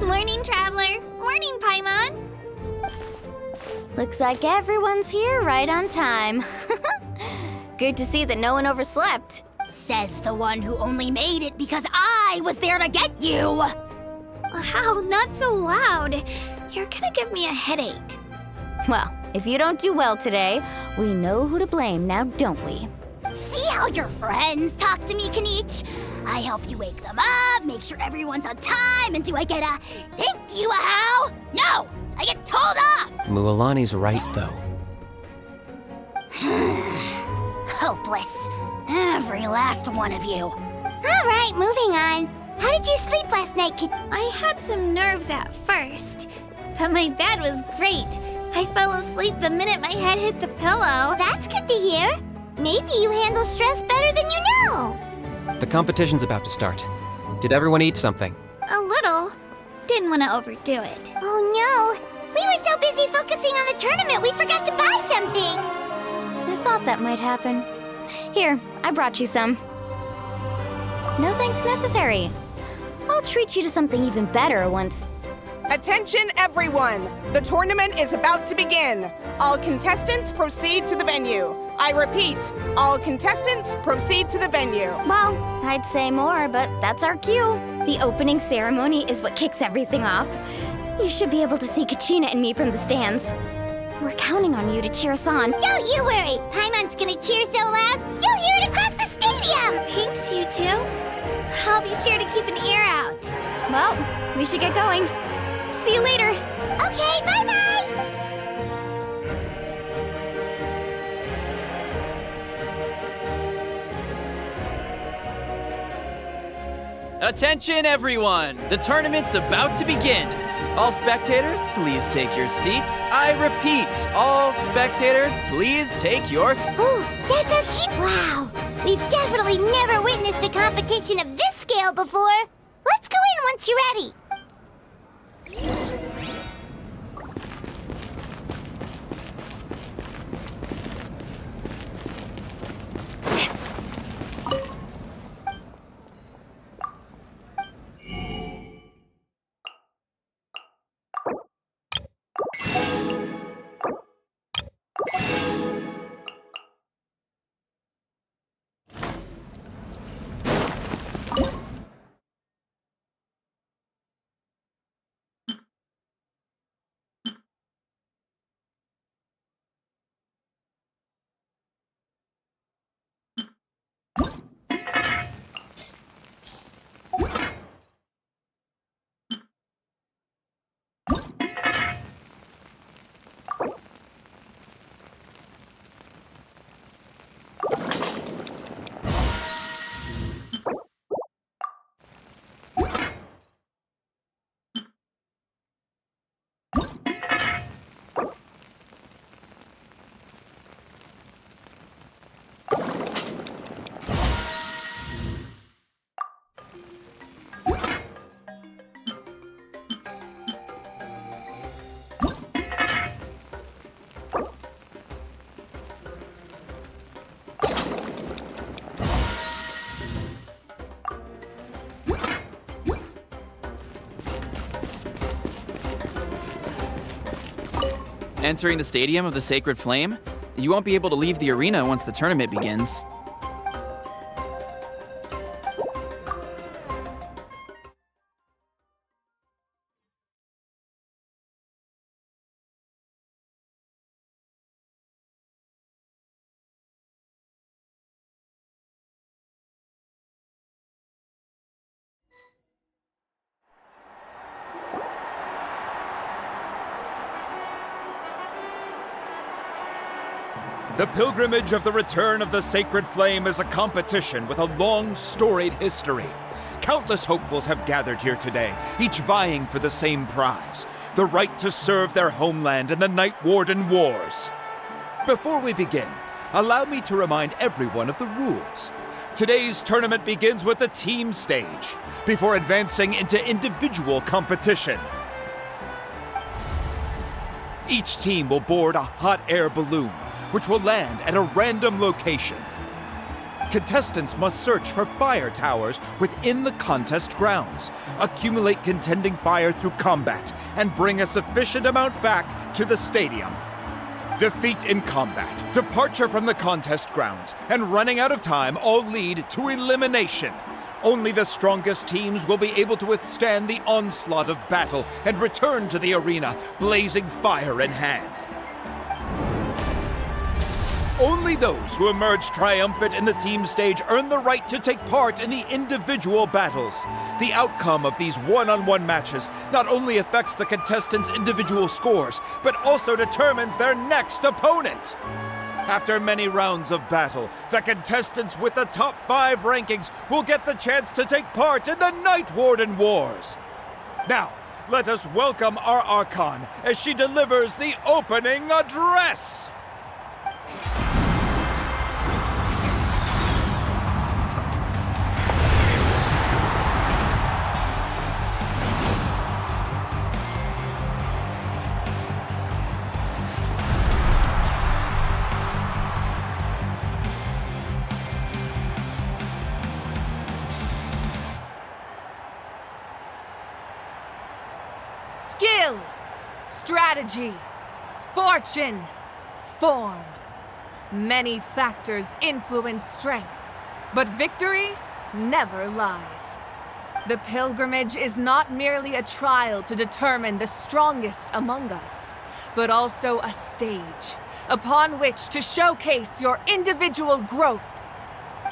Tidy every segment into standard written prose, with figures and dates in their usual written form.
Morning, Traveler. Morning, Paimon. Looks like everyone's here right on time. Good to see that no one overslept. Says the one who only made it because I was there to get you! Wow, not so loud. You're gonna give me a headache. Well, if you don't do well today, we know who to blame now, don't we? See how your friends talk to me, Kanich? I help you wake them up, make sure everyone's on time, and do I get a thank you, a how? No! I get told off! Mualani's right, though. Hopeless. Every last one of you. All right, moving on. How did you sleep last night, I had some nerves at first, but my bed was great. I fell asleep the minute my head hit the pillow. That's good to hear. Maybe you handle stress better than you know. The competition's about to start. Did everyone eat something? A little. Didn't want to overdo it. Oh no! We were so busy focusing on the tournament we forgot to buy something! I thought that might happen. Here, I brought you some. No thanks necessary. I'll treat you to something even better once... Attention everyone! The tournament is about to begin. All contestants proceed to the venue. I repeat, all contestants proceed to the venue. Well, I'd say more, but that's our cue. The opening ceremony is what kicks everything off. You should be able to see Kachina and me from the stands. We're counting on you to cheer us on. Don't you worry! Paimon's gonna cheer so loud, you'll hear it across the stadium! Thanks, you two. I'll be sure to keep an ear out. Well, we should get going. See you later. Okay, bye-bye! Attention everyone! The tournament's about to begin! All spectators, please take your seats. I repeat, all spectators, please take your seats. Ooh, that's our key! Wow! We've definitely never witnessed a competition of this scale before! Let's go in once you're ready! Entering the stadium of the Sacred Flame? You won't be able to leave the arena once the tournament begins. The pilgrimage of the return of the Sacred Flame is a competition with a long, storied history. Countless hopefuls have gathered here today, each vying for the same prize, the right to serve their homeland in the Night Warden Wars. Before we begin, allow me to remind everyone of the rules. Today's tournament begins with the team stage, before advancing into individual competition. Each team will board a hot air balloon, which will land at a random location. Contestants must search for fire towers within the contest grounds, accumulate contending fire through combat, and bring a sufficient amount back to the stadium. Defeat in combat, departure from the contest grounds, and running out of time all lead to elimination. Only the strongest teams will be able to withstand the onslaught of battle and return to the arena, blazing fire in hand. Only those who emerge triumphant in the team stage earn the right to take part in the individual battles. The outcome of these one-on-one matches not only affects the contestants' individual scores, but also determines their next opponent. After many rounds of battle, the contestants with the top 5 rankings will get the chance to take part in the Night Warden Wars. Now, let us welcome our archon as she delivers the opening address. Skill, strategy, fortune, form. Many factors influence strength, but victory never lies. The pilgrimage is not merely a trial to determine the strongest among us, but also a stage upon which to showcase your individual growth.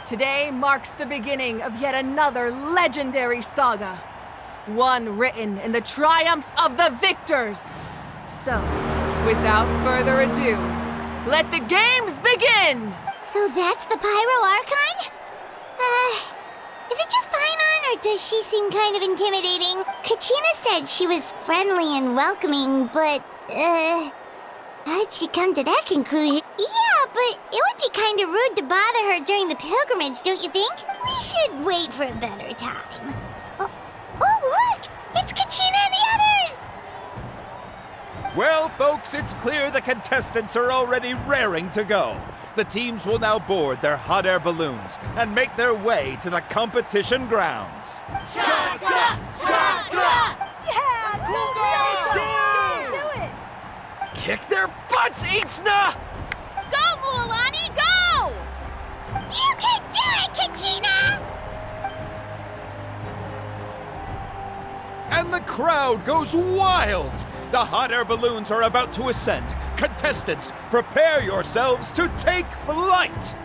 Today marks the beginning of yet another legendary saga, one written in the triumphs of the victors. So, without further ado, let the games begin! So that's the Pyro Archon? Is it just Paimon, or does she seem kind of intimidating? Kachina said she was friendly and welcoming, but, how did she come to that conclusion? Yeah, but it would be kind of rude to bother her during the pilgrimage, don't you think? We should wait for a better time. Oh, look! It's Kachina and the others! Well, folks, it's clear the contestants are already raring to go. The teams will now board their hot air balloons and make their way to the competition grounds. Chaska! Chaska! Yeah! Do it! Kick their butts, Itzna! Go, Mualani, go! You can do it, Kachina! And the crowd goes wild! The hot air balloons are about to ascend. Contestants, prepare yourselves to take flight!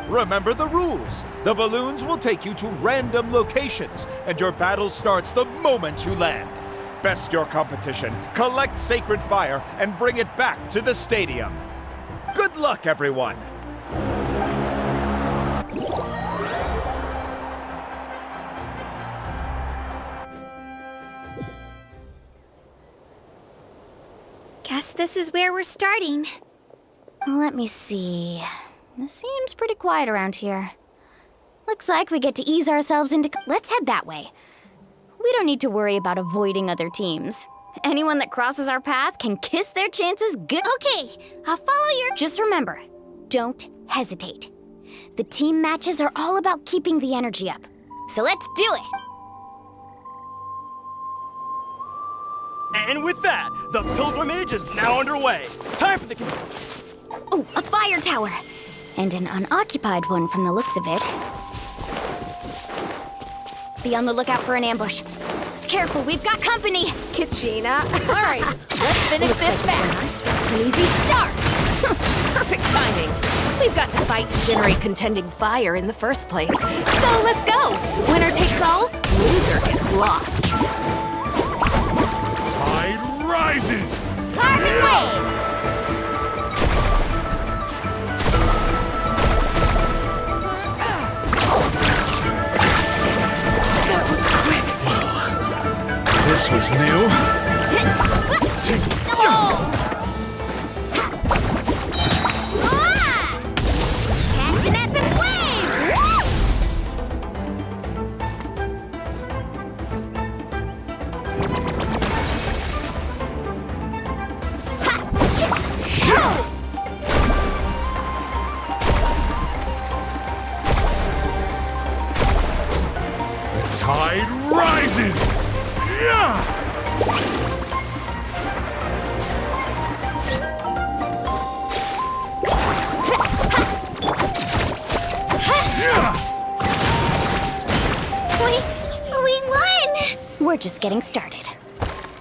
Remember the rules. The balloons will take you to random locations, and your battle starts the moment you land. Best your competition, collect sacred fire, and bring it back to the stadium. Good luck, everyone! Guess this is where we're starting. Let me see. It seems pretty quiet around here. Looks like we get to ease ourselves into... Let's head that way. We don't need to worry about avoiding other teams. Anyone that crosses our path can kiss their chances good. Okay, I'll follow your... Just remember, don't hesitate. The team matches are all about keeping the energy up. So let's do it! And with that, the pilgrimage is now underway. Time for the... Oh, a fire tower! And an unoccupied one from the looks of it. Be on the lookout for an ambush. Careful, we've got company! Kachina. All right, let's finish this fast. An easy start! Perfect timing. We've got to fight to generate contending fire in the first place. So let's go. Winner takes all, loser gets lost. Tide rises! Carbon waves! This was new. Catch an epic wave! The tide rises! Yeah! We won! We're just getting started.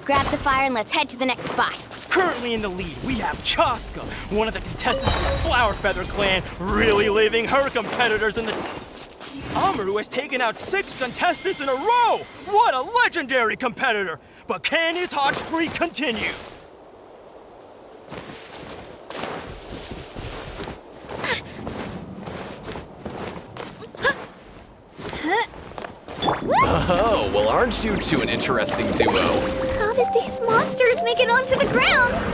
Grab the fire and let's head to the next spot. Currently in the lead, we have Chaska, one of the contestants of the Flower Feather clan, really leaving her competitors in the... Amaru has taken out 6 contestants in a row! What a legendary competitor! But can his hot streak continue? Oh, well, aren't you two an interesting duo? How did these monsters make it onto the grounds?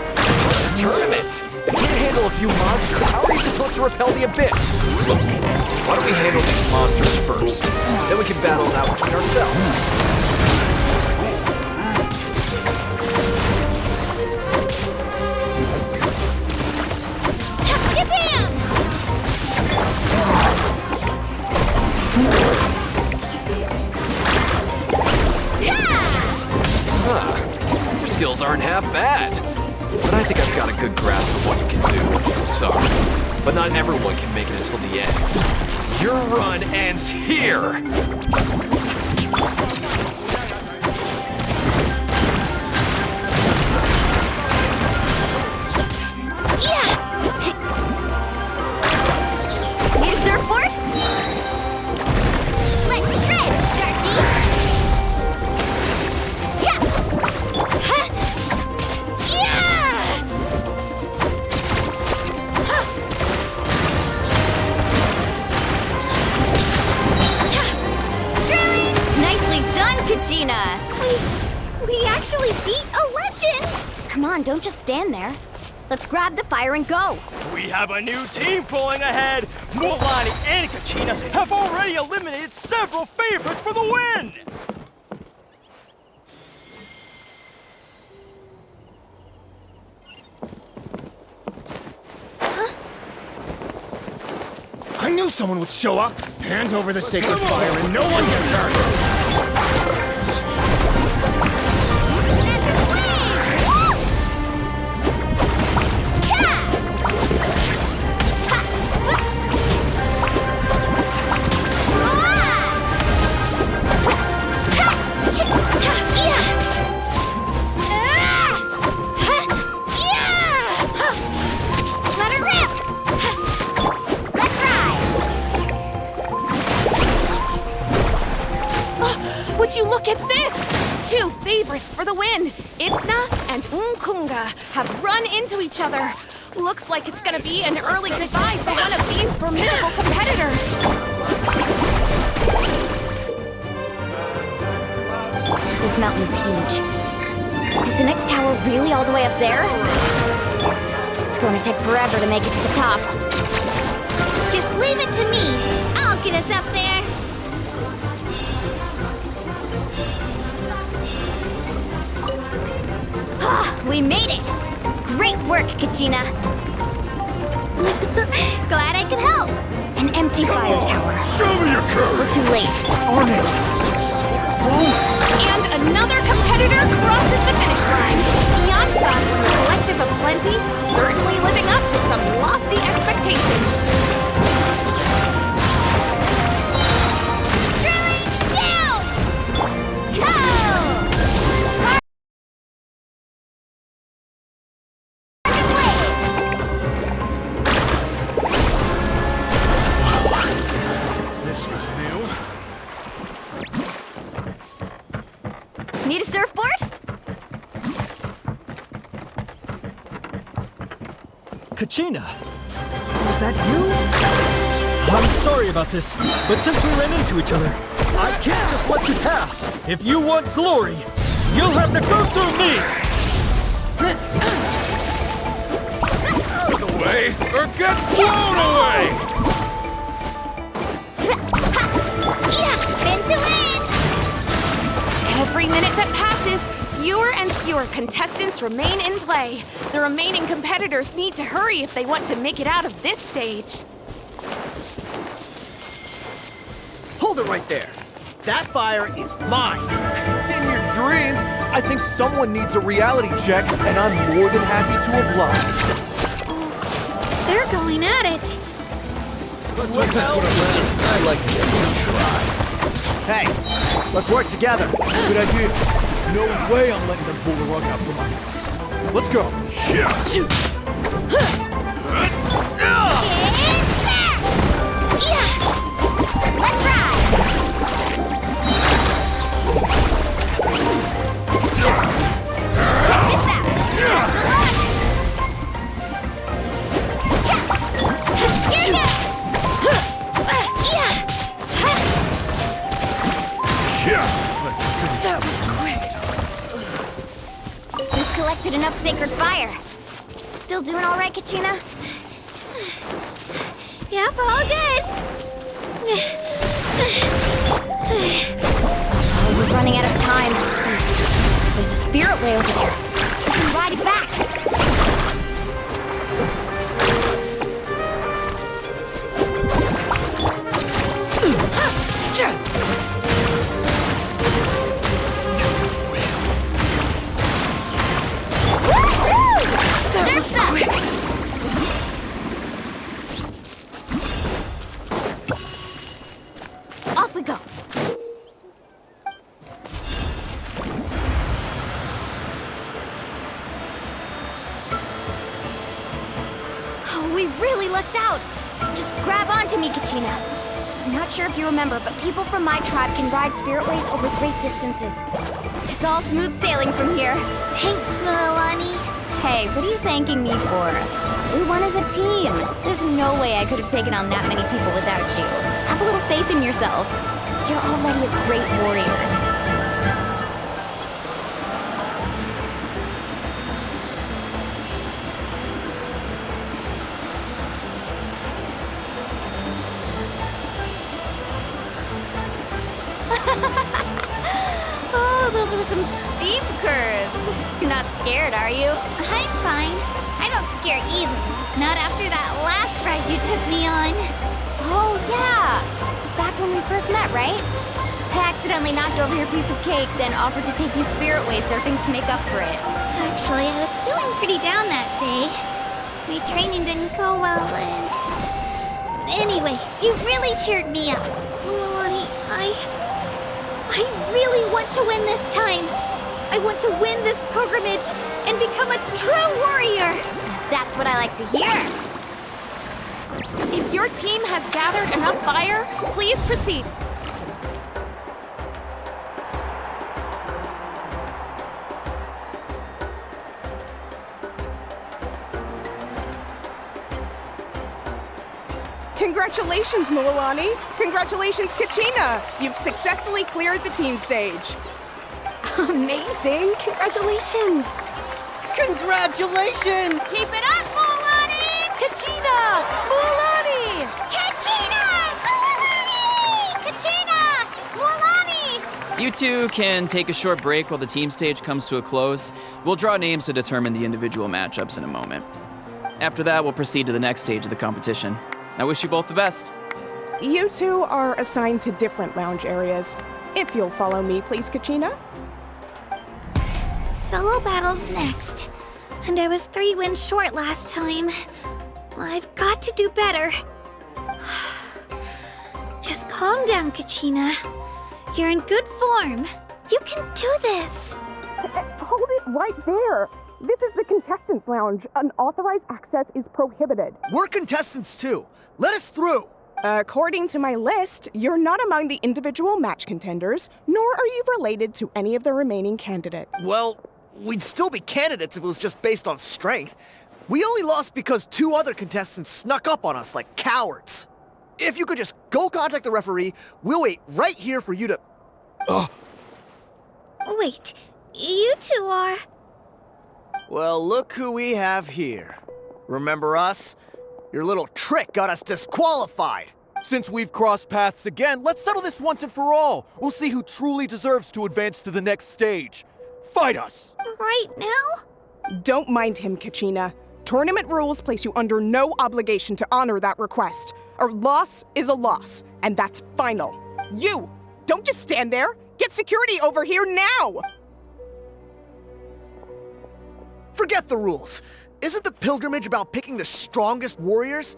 Tournament! You can't handle a few monsters. How are you supposed to repel the abyss? Look, why don't we handle these monsters first? Then we can battle it out between ourselves. Your skills aren't half bad. But I think I've got a good grasp of what you can do. Sorry, but not everyone can make it until the end. Your run ends here! Need a surfboard? Let's shred, Sharky! Gina! We actually beat a legend! Come on, don't just stand there. Let's grab the fire and go. We have a new team pulling ahead. Mulani and Kachina have already eliminated several favorites for the win. I knew someone would show up. Hand over the sacred fire and no one gets hurt. Would you look at this? 2 favorites for the win. Itzna and Unkunga have run into each other. Looks like it's gonna be an early goodbye for one of these formidable competitors. This mountain is huge. Is the next tower really all the way up there? It's going to take forever to make it to the top. Just leave it to me. I'll get us up there. We made it! Great work, Kachina! Glad I could help. An empty fire tower. Show me your courage! We're too late. On it! And another competitor competitor crosses the finish line. Eon-san from the Collective of Plenty, certainly living up to some lofty expectations. This was new. Need a surfboard? Kachina, is that you? I'm sorry about this, but since we ran into each other, I can't just let you pass. If you want glory, you'll have to go through me! Out of the way, or get blown away! Spin to win! Every minute that passes, fewer and fewer contestants remain in play. The remaining competitors need to hurry if they want to make it out of this stage. Hold it right there. That fire is mine. In your dreams, I think someone needs a reality check, and I'm more than happy to oblige. They're going at it. Let's hope that put a win. I'd like to see you try. Hey, let's work together. Good idea. No way I'm letting them pull the rug out from under us. Let's go. Let's ride! Check this out! Best of luck! Here goes! We've collected enough sacred fire. Still doing all right, Kachina? Yep, all good. Oh, we're running out of time. There's a spirit way over there. We can ride it back. Surf's up! Off we go. Oh, we really lucked out. Just grab onto me, Kachina. I'm not sure if you remember, but people from my tribe can ride spiritways over great distances. It's all smooth sailing from here. Thanks, Milani. Hey, what are you thanking me for? We won as a team. There's no way I could have taken on that many people without you. Have a little faith in yourself. You're already a great warrior. Oh, those were some steep curves. You're not scared, are you? I'm fine. I don't scare easily. Not after that last ride you took me on. Oh, yeah. Back when we first met, right? I accidentally knocked over your piece of cake, then offered to take you spiritway surfing to make up for it. Actually, I was feeling pretty down that day. My training didn't go well, and... Anyway, you really cheered me up. Milani, I really want to win this time. I want to win this pilgrimage and become a true warrior. That's what I like to hear. If your team has gathered enough fire, please proceed. Congratulations, Milani. Congratulations, Kachina. You've successfully cleared the team stage. Amazing! Congratulations! Congratulations! Keep it up, Milani! Kachina! Milani! Kachina! Milani! Kachina! Milani! You two can take a short break while the team stage comes to a close. We'll draw names to determine the individual matchups in a moment. After that, we'll proceed to the next stage of the competition. I wish you both the best. You two are assigned to different lounge areas. If you'll follow me, please, Kachina. Solo battles next. And I was 3 wins short last time. I've got to do better. Just calm down, Kachina. You're in good form. You can do this. Hold it right there. This is the contestants' lounge. Unauthorized access is prohibited. We're contestants too. Let us through. According to my list, you're not among the individual match contenders, nor are you related to any of the remaining candidates. Well, we'd still be candidates if it was just based on strength. We only lost because 2 other contestants snuck up on us like cowards. If you could just go contact the referee, we'll wait right here for you to... Wait, you 2 are... Well, look who we have here. Remember us? Your little trick got us disqualified. Since we've crossed paths again, let's settle this once and for all. We'll see who truly deserves to advance to the next stage. Fight us! Right now? Don't mind him, Kachina. Tournament rules place you under no obligation to honor that request. A loss is a loss, and that's final. You! Don't just stand there! Get security over here now! Forget the rules. Isn't the pilgrimage about picking the strongest warriors?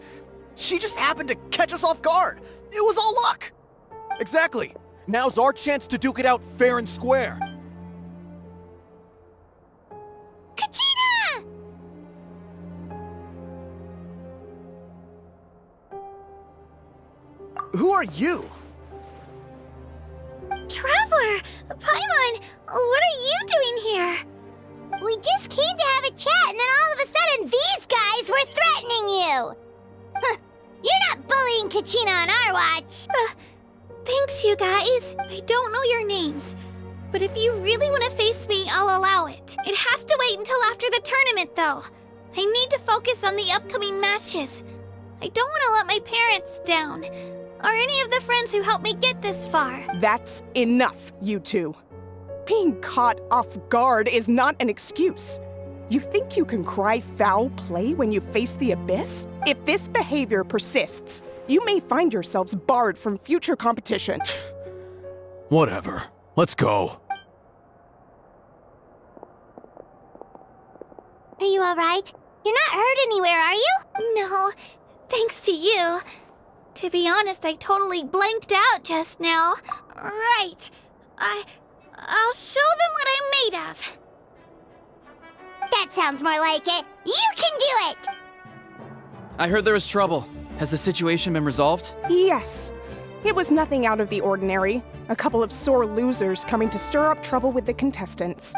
She just happened to catch us off guard. It was all luck. Exactly. Now's our chance to duke it out fair and square. Kachina! Who are you? Traveler! Paimon! What are you doing here? We just came to have a chat, and then all of a sudden these guys were threatening you! Huh, you're not bullying Kachina on our watch! Thanks, you guys. I don't know your names. But if you really want to face me, I'll allow it. It has to wait until after the tournament, though. I need to focus on the upcoming matches. I don't want to let my parents down, or any of the friends who helped me get this far. That's enough, you 2. Being caught off guard is not an excuse. You think you can cry foul play when you face the abyss? If this behavior persists, you may find yourselves barred from future competition. Whatever. Let's go. Are you alright? You're not hurt anywhere, are you? No, thanks to you. To be honest, I totally blanked out just now. Right. I'll show them what I'm made of. That sounds more like it. You can do it! I heard there was trouble. Has the situation been resolved? Yes. It was nothing out of the ordinary. A couple of sore losers coming to stir up trouble with the contestants.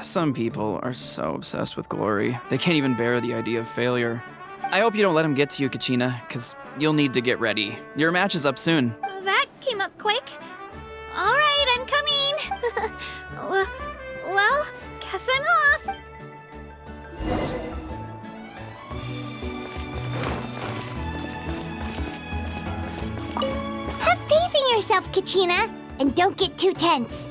Some people are so obsessed with glory, they can't even bear the idea of failure. I hope you don't let them get to you, Kachina, because you'll need to get ready. Your match is up soon. That came up quick. All right, I'm coming. Well, guess I'm off. Have faith in yourself, Kachina, and don't get too tense.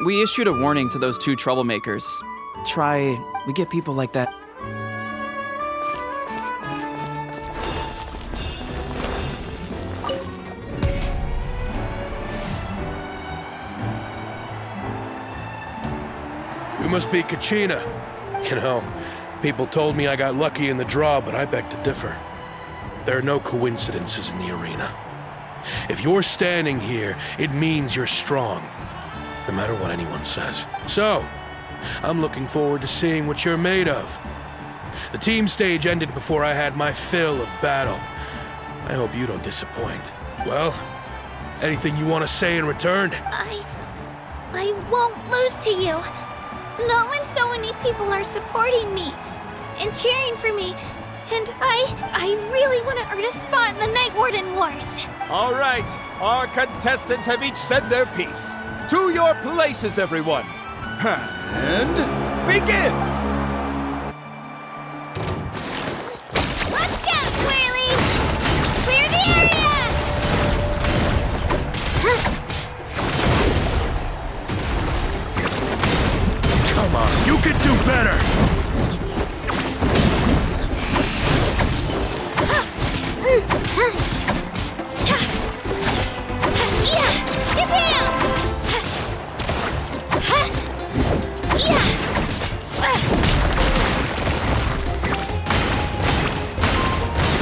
We issued a warning to those 2 troublemakers. We get people like that. You must be Kachina. You know, people told me I got lucky in the draw, but I beg to differ. There are no coincidences in the arena. If you're standing here, it means you're strong, no matter what anyone says. So, I'm looking forward to seeing what you're made of. The team stage ended before I had my fill of battle. I hope you don't disappoint. Well, anything you want to say in return? I won't lose to you. Not when so many people are supporting me and cheering for me. And I really want to earn a spot in the Night Warden Wars. All right, our contestants have each said their piece. To your places, everyone. And begin! Let's go, Squirrely! Clear the area! Come on, you can do better!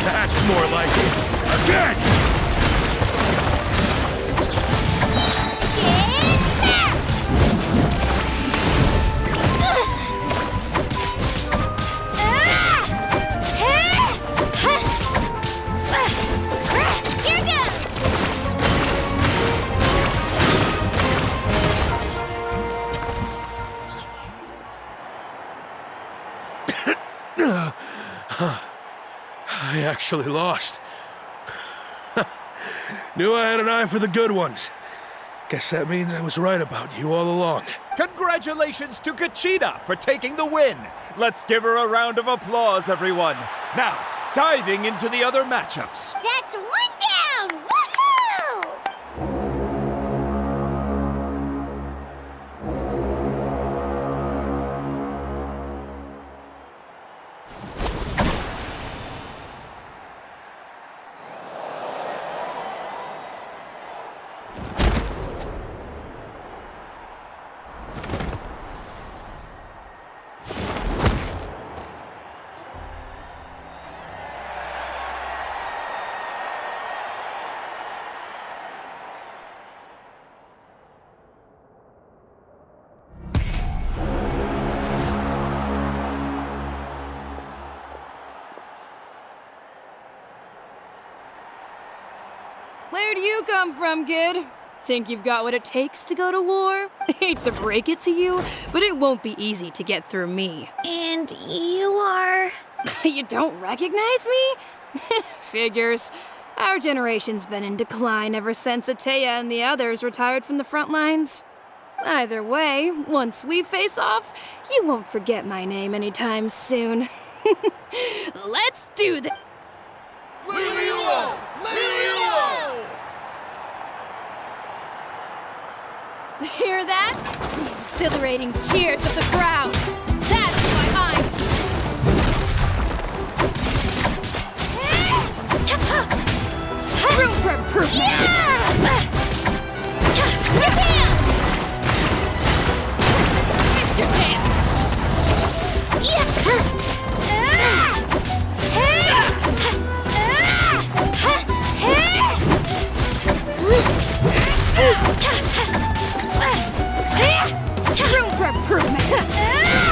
That's more like it. Again! Here goes! I actually lost. Knew I had an eye for the good ones. Guess that means I was right about you all along. Congratulations to Kachina for taking the win. Let's give her a round of applause, everyone. Now, diving into the other matchups. That's one down! Woohoo! Where do you come from, kid? Think you've got what it takes to go to war? Hate to break it to you, but it won't be easy to get through me. And you are... You don't recognize me? Figures. Our generation's been in decline ever since Ateya and the others retired from the front lines. Either way, once we face off, you won't forget my name anytime soon. Let's do this! Hear that? The exhilarating cheers of the crowd. That's why I'm... Room for improvement! Missed your chance! Room for improvement!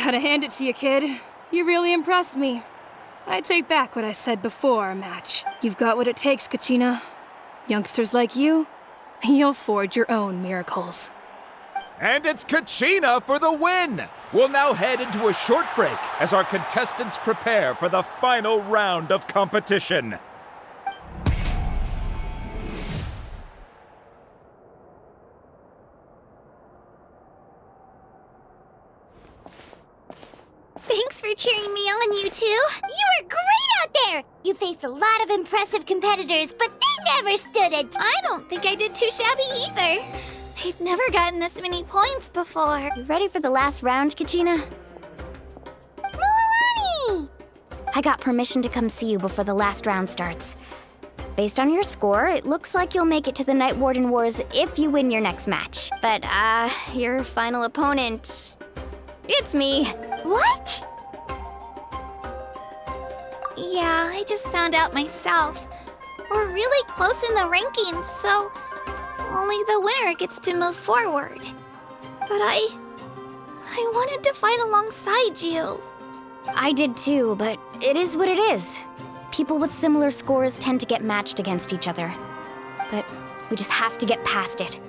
Gotta hand it to you, kid. You really impressed me. I take back what I said before our match. You've got what it takes, Kachina. Youngsters like you, you'll forge your own miracles. And it's Kachina for the win! We'll now head into a short break as our contestants prepare for the final round of competition. Thanks for cheering me on, you two. You were great out there. You faced a lot of impressive competitors, but they never stood a I don't think I did too shabby either. I've never gotten this many points before. You ready for the last round, Kachina? Mualani! I got permission to come see you before the last round starts. Based on your score, it looks like you'll make it to the Night Warden Wars if you win your next match. But, your final opponent... it's me. What? Yeah, I just found out myself. We're really close in the rankings, so only the winner gets to move forward. But I wanted to fight alongside you. I did too, but it is what it is. People with similar scores tend to get matched against each other. But we just have to get past it.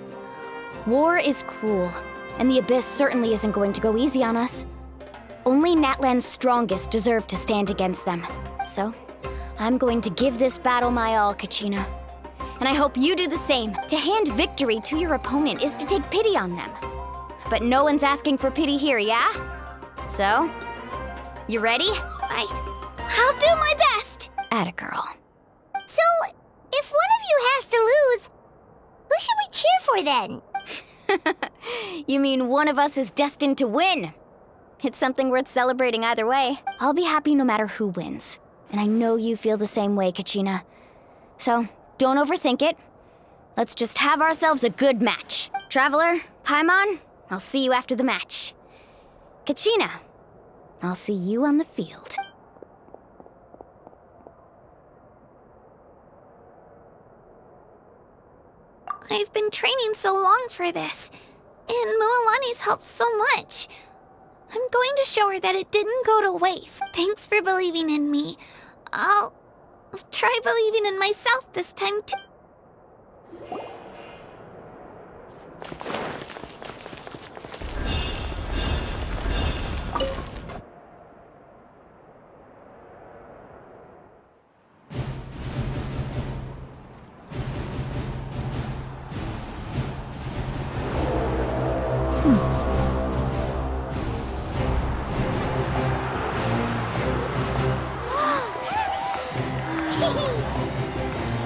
War is cruel, and the Abyss certainly isn't going to go easy on us. Only Natlan's strongest deserve to stand against them. So, I'm going to give this battle my all, Kachina. And I hope you do the same. To hand victory to your opponent is to take pity on them. But no one's asking for pity here, yeah? So, you ready? I'll do my best. Atta girl. So, if one of you has to lose, who should we cheer for then? You mean one of us is destined to win? It's something worth celebrating either way. I'll be happy no matter who wins. And I know you feel the same way, Kachina. So, don't overthink it. Let's just have ourselves a good match. Traveler, Paimon, I'll see you after the match. Kachina, I'll see you on the field. I've been training so long for this, and Mualani's helped so much. I'm going to show her that it didn't go to waste. Thanks for believing in me. I'll try believing in myself this time too.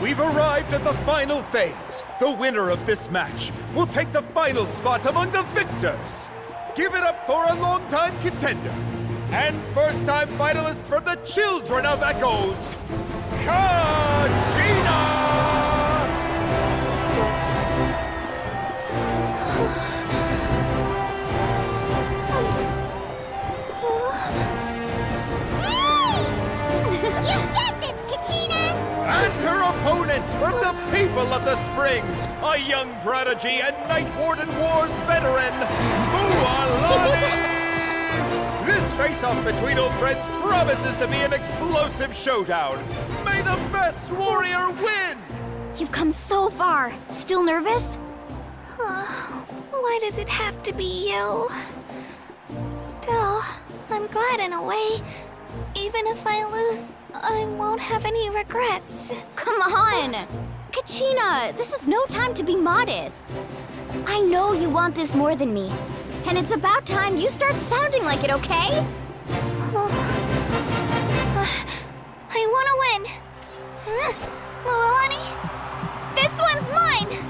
We've arrived at the final phase. The winner of this match will take the final spot among the victors. Give it up for a longtime contender and first-time finalist from the Children of Echoes, Kachina! You get this, Kachina! And her opponent from the people of the Springs, a young prodigy and Night Warden Wars veteran, Mualani! This face-off between old friends promises to be an explosive showdown. May the best warrior win! You've come so far. Still nervous? Why does it have to be you? Still, I'm glad in a way. Even if I lose, I won't have any regrets. Come on! Kachina, this is no time to be modest. I know you want this more than me. And it's about time you start sounding like it, okay? I want to win. Mualani, this one's mine!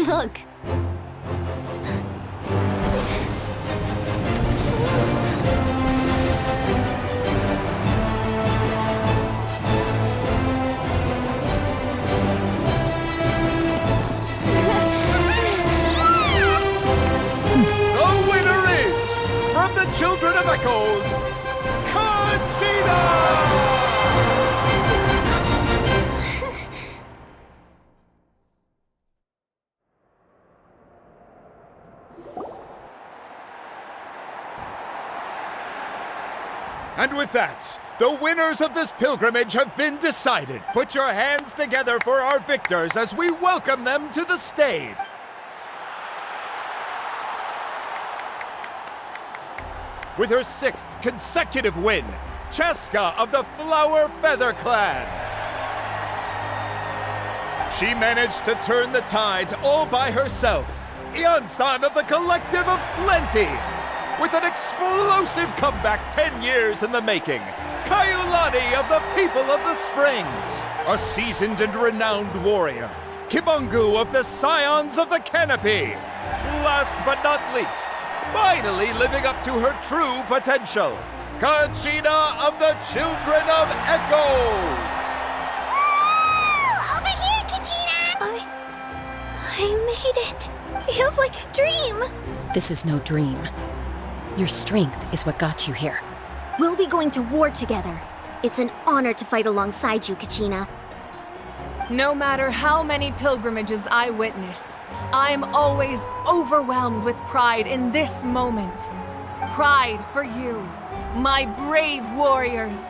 Look. The winner is, from the Children of Echoes, Kachina! And with that, the winners of this pilgrimage have been decided. Put your hands together for our victors as we welcome them to the stage. With her 6th consecutive win, Cheska of the Flower Feather Clan. She managed to turn the tides all by herself. Ian-san of the Collective of Plenty. With an explosive comeback 10 years in the making, Kaiulani of the People of the Springs. A seasoned and renowned warrior, Kibungu of the Scions of the Canopy. Last but not least, finally living up to her true potential, Kachina of the Children of Echoes! Woo! Over here, Kachina! I made it. Feels like a dream. This is no dream. Your strength is what got you here. We'll be going to war together. It's an honor to fight alongside you, Kachina. No matter how many pilgrimages I witness, I'm always overwhelmed with pride in this moment. Pride for you, my brave warriors.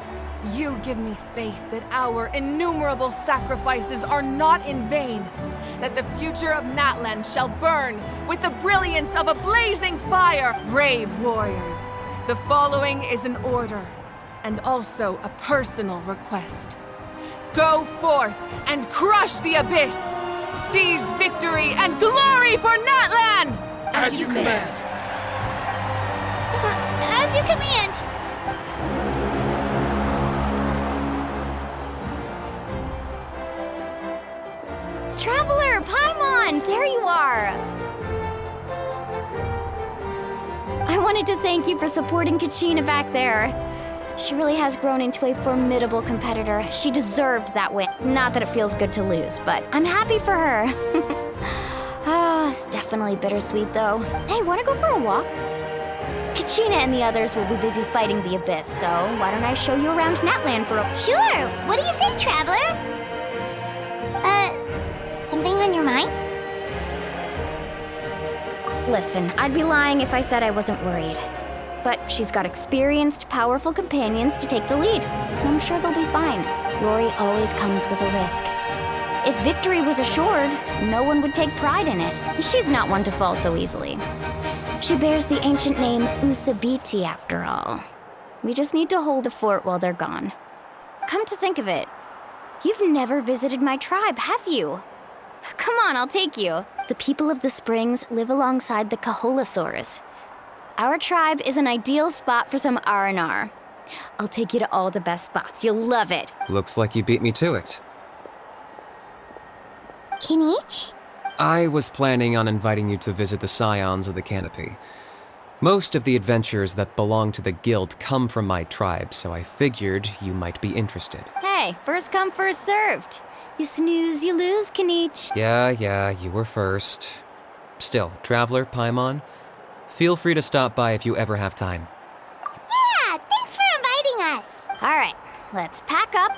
You give me faith that our innumerable sacrifices are not in vain, that the future of Natlan shall burn with the brilliance of a blazing fire. Brave warriors, the following is an order, and also a personal request. Go forth and crush the abyss! Seize victory and glory for Natlan! As you command. As you command. Traveler, Paimon, there you are! I wanted to thank you for supporting Kachina back there. She really has grown into a formidable competitor. She deserved that win. Not that it feels good to lose, but I'm happy for her. It's definitely bittersweet, though. Hey, wanna go for a walk? Kachina and the others will be busy fighting the Abyss, so why don't I show you around Natlan for a— Sure! What do you say, Traveler? Something on your mind? Listen, I'd be lying if I said I wasn't worried. But she's got experienced, powerful companions to take the lead. I'm sure they'll be fine. Glory always comes with a risk. If victory was assured, no one would take pride in it. She's not one to fall so easily. She bears the ancient name Uthabiti, after all. We just need to hold the fort while they're gone. Come to think of it, you've never visited my tribe, have you? Come on, I'll take you. The people of the Springs live alongside the Kaholasaurs. Our tribe is an ideal spot for some R&R. I'll take you to all the best spots. You'll love it. Looks like you beat me to it. Kinich? I was planning on inviting you to visit the Scions of the Canopy. Most of the adventures that belong to the guild come from my tribe, so I figured you might be interested. Hey, first come, first served. You snooze, you lose, Kinich. Yeah, you were first. Still, Traveler, Paimon, feel free to stop by if you ever have time. Yeah, thanks for inviting us. All right, let's pack up.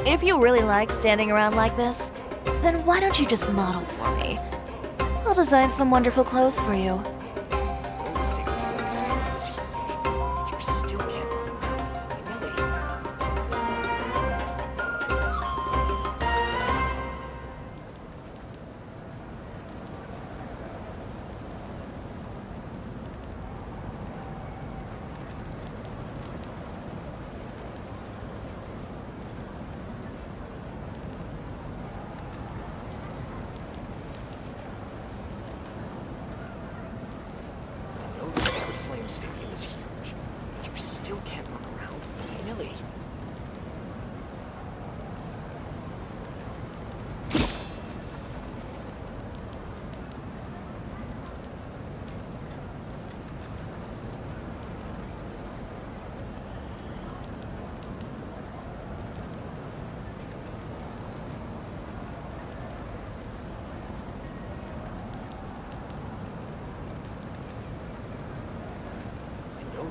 If you really like standing around like this, then why don't you just model for me? I'll design some wonderful clothes for you.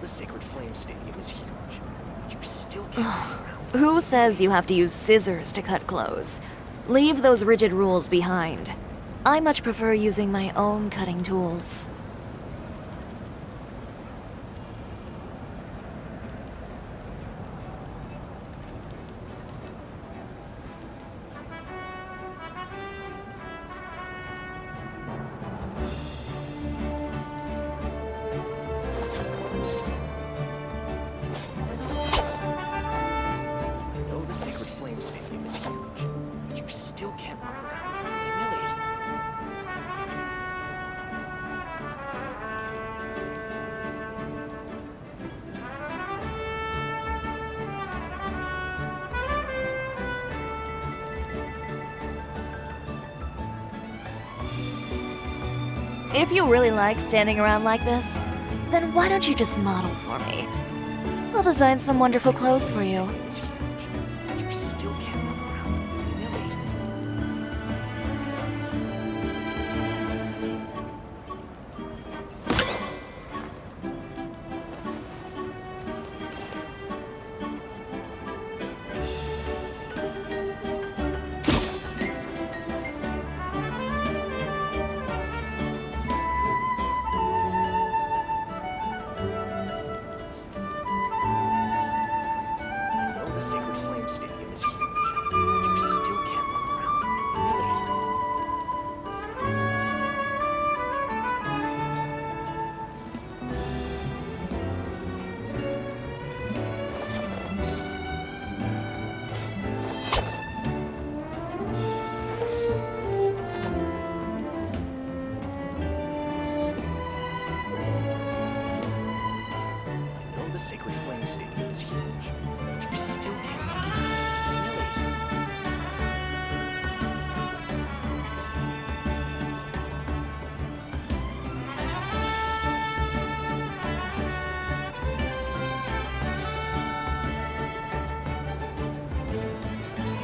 The Sacred Flame Stadium is huge. You still can't run around. Who says you have to use scissors to cut clothes? Leave those rigid rules behind. I much prefer using my own cutting tools. If you really like standing around like this, then why don't you just model for me? I'll design some wonderful clothes for you. The Sacred Flame Stadium is huge. You still can't run around the Sacred Flame Stadium is huge. You still can't run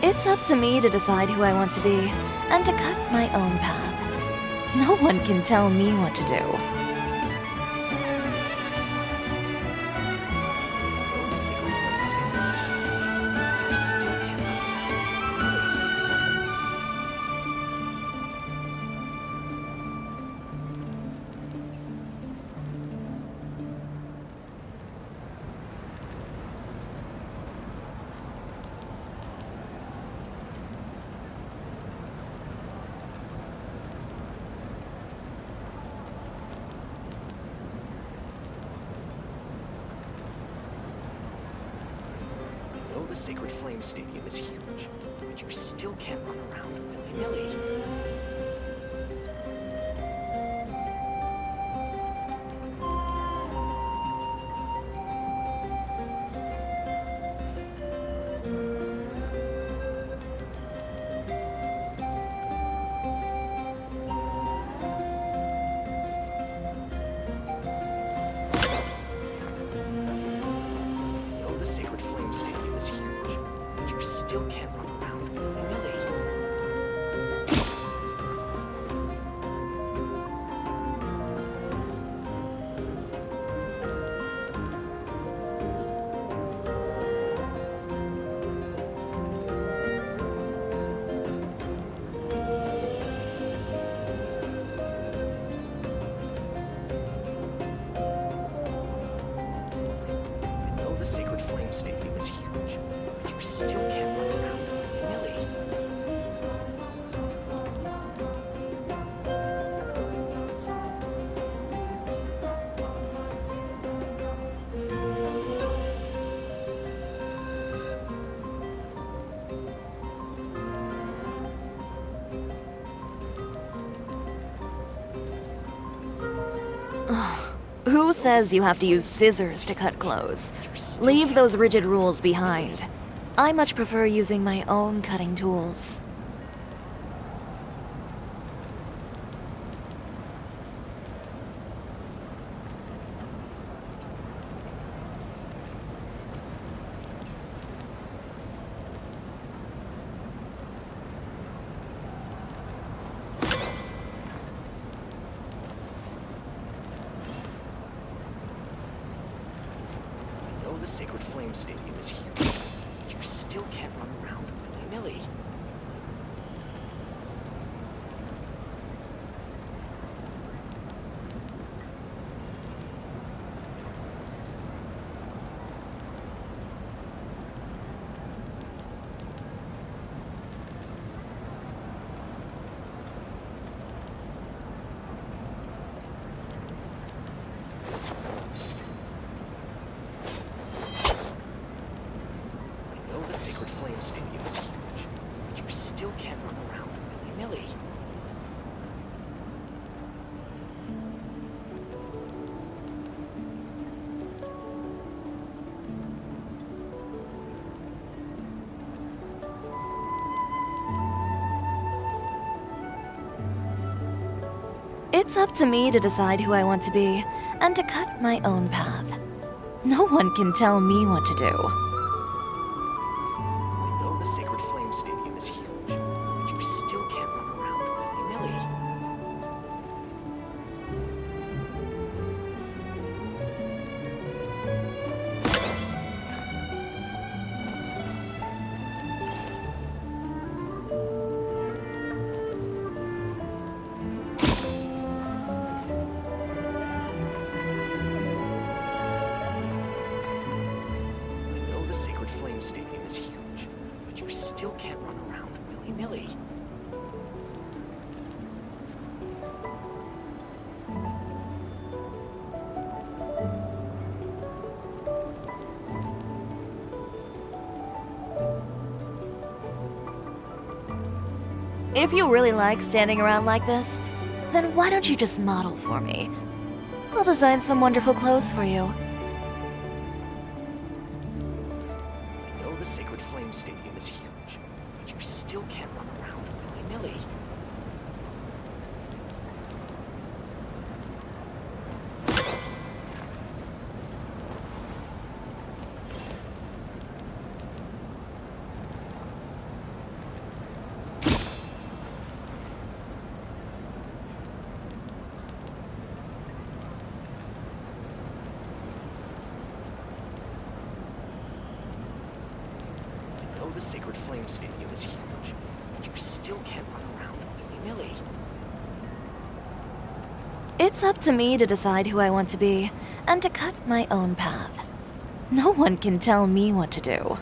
It's up to me to decide who I want to be, and to cut my own path. No one can tell me what to do. The Sacred Flame Stadium is huge, but you still can't run around willy-nilly. The Sacred Flame Stadium is huge, but you still can't run around willy-nilly. still can't run around willy-nilly. Who says you have to use scissors to cut clothes? Leave those rigid rules behind. I much prefer using my own cutting tools. The Sacred Flame Stadium is huge, but you still can't run around willy-nilly. The Sacred Flame Stadium is huge, but you still can't run around willy-nilly. It's up to me to decide who I want to be and to cut my own path. No one can tell me what to do. The Sacred Flame Stadium is huge, but you still can't run around willy-nilly. I know the Sacred Flame Stadium is huge, but you still can't run around willy-nilly. If you really like standing around like this, then why don't you just model for me? I'll design some wonderful clothes for you. I know the Sacred Flame Stadium is huge, but you still can't run around willy-nilly. The Sacred Flame Stadium is huge, but you still can't run around willy-nilly. It's up to me to decide who I want to be and to cut my own path. No one can tell me what to do.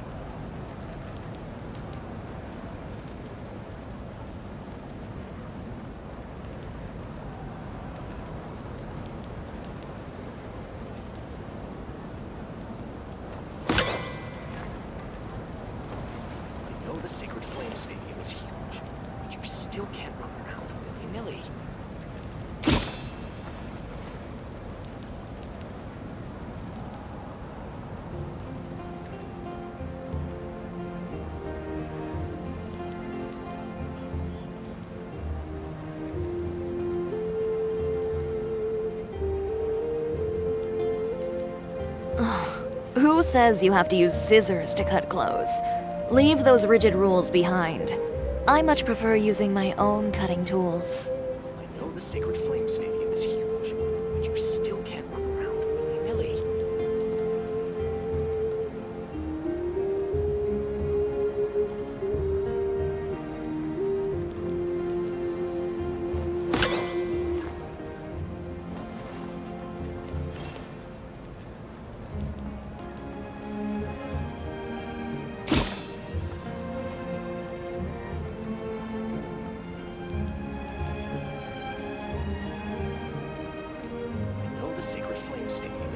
The Sacred Flame Stadium is huge, but you still can't run around willy-nilly. Who says you have to use scissors to cut clothes? Leave those rigid rules behind. I much prefer using my own cutting tools. I know the Sacred Flame Stadium is huge, but you still can't run around willy-nilly.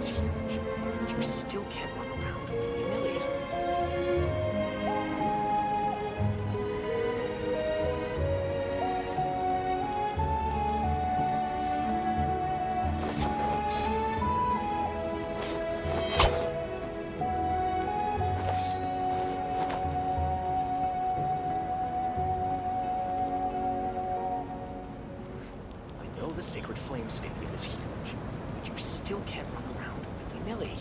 is huge, but you still can't run around willy-nilly. I know the Sacred Flame Stadium is huge, but you still can't run around willy-nilly.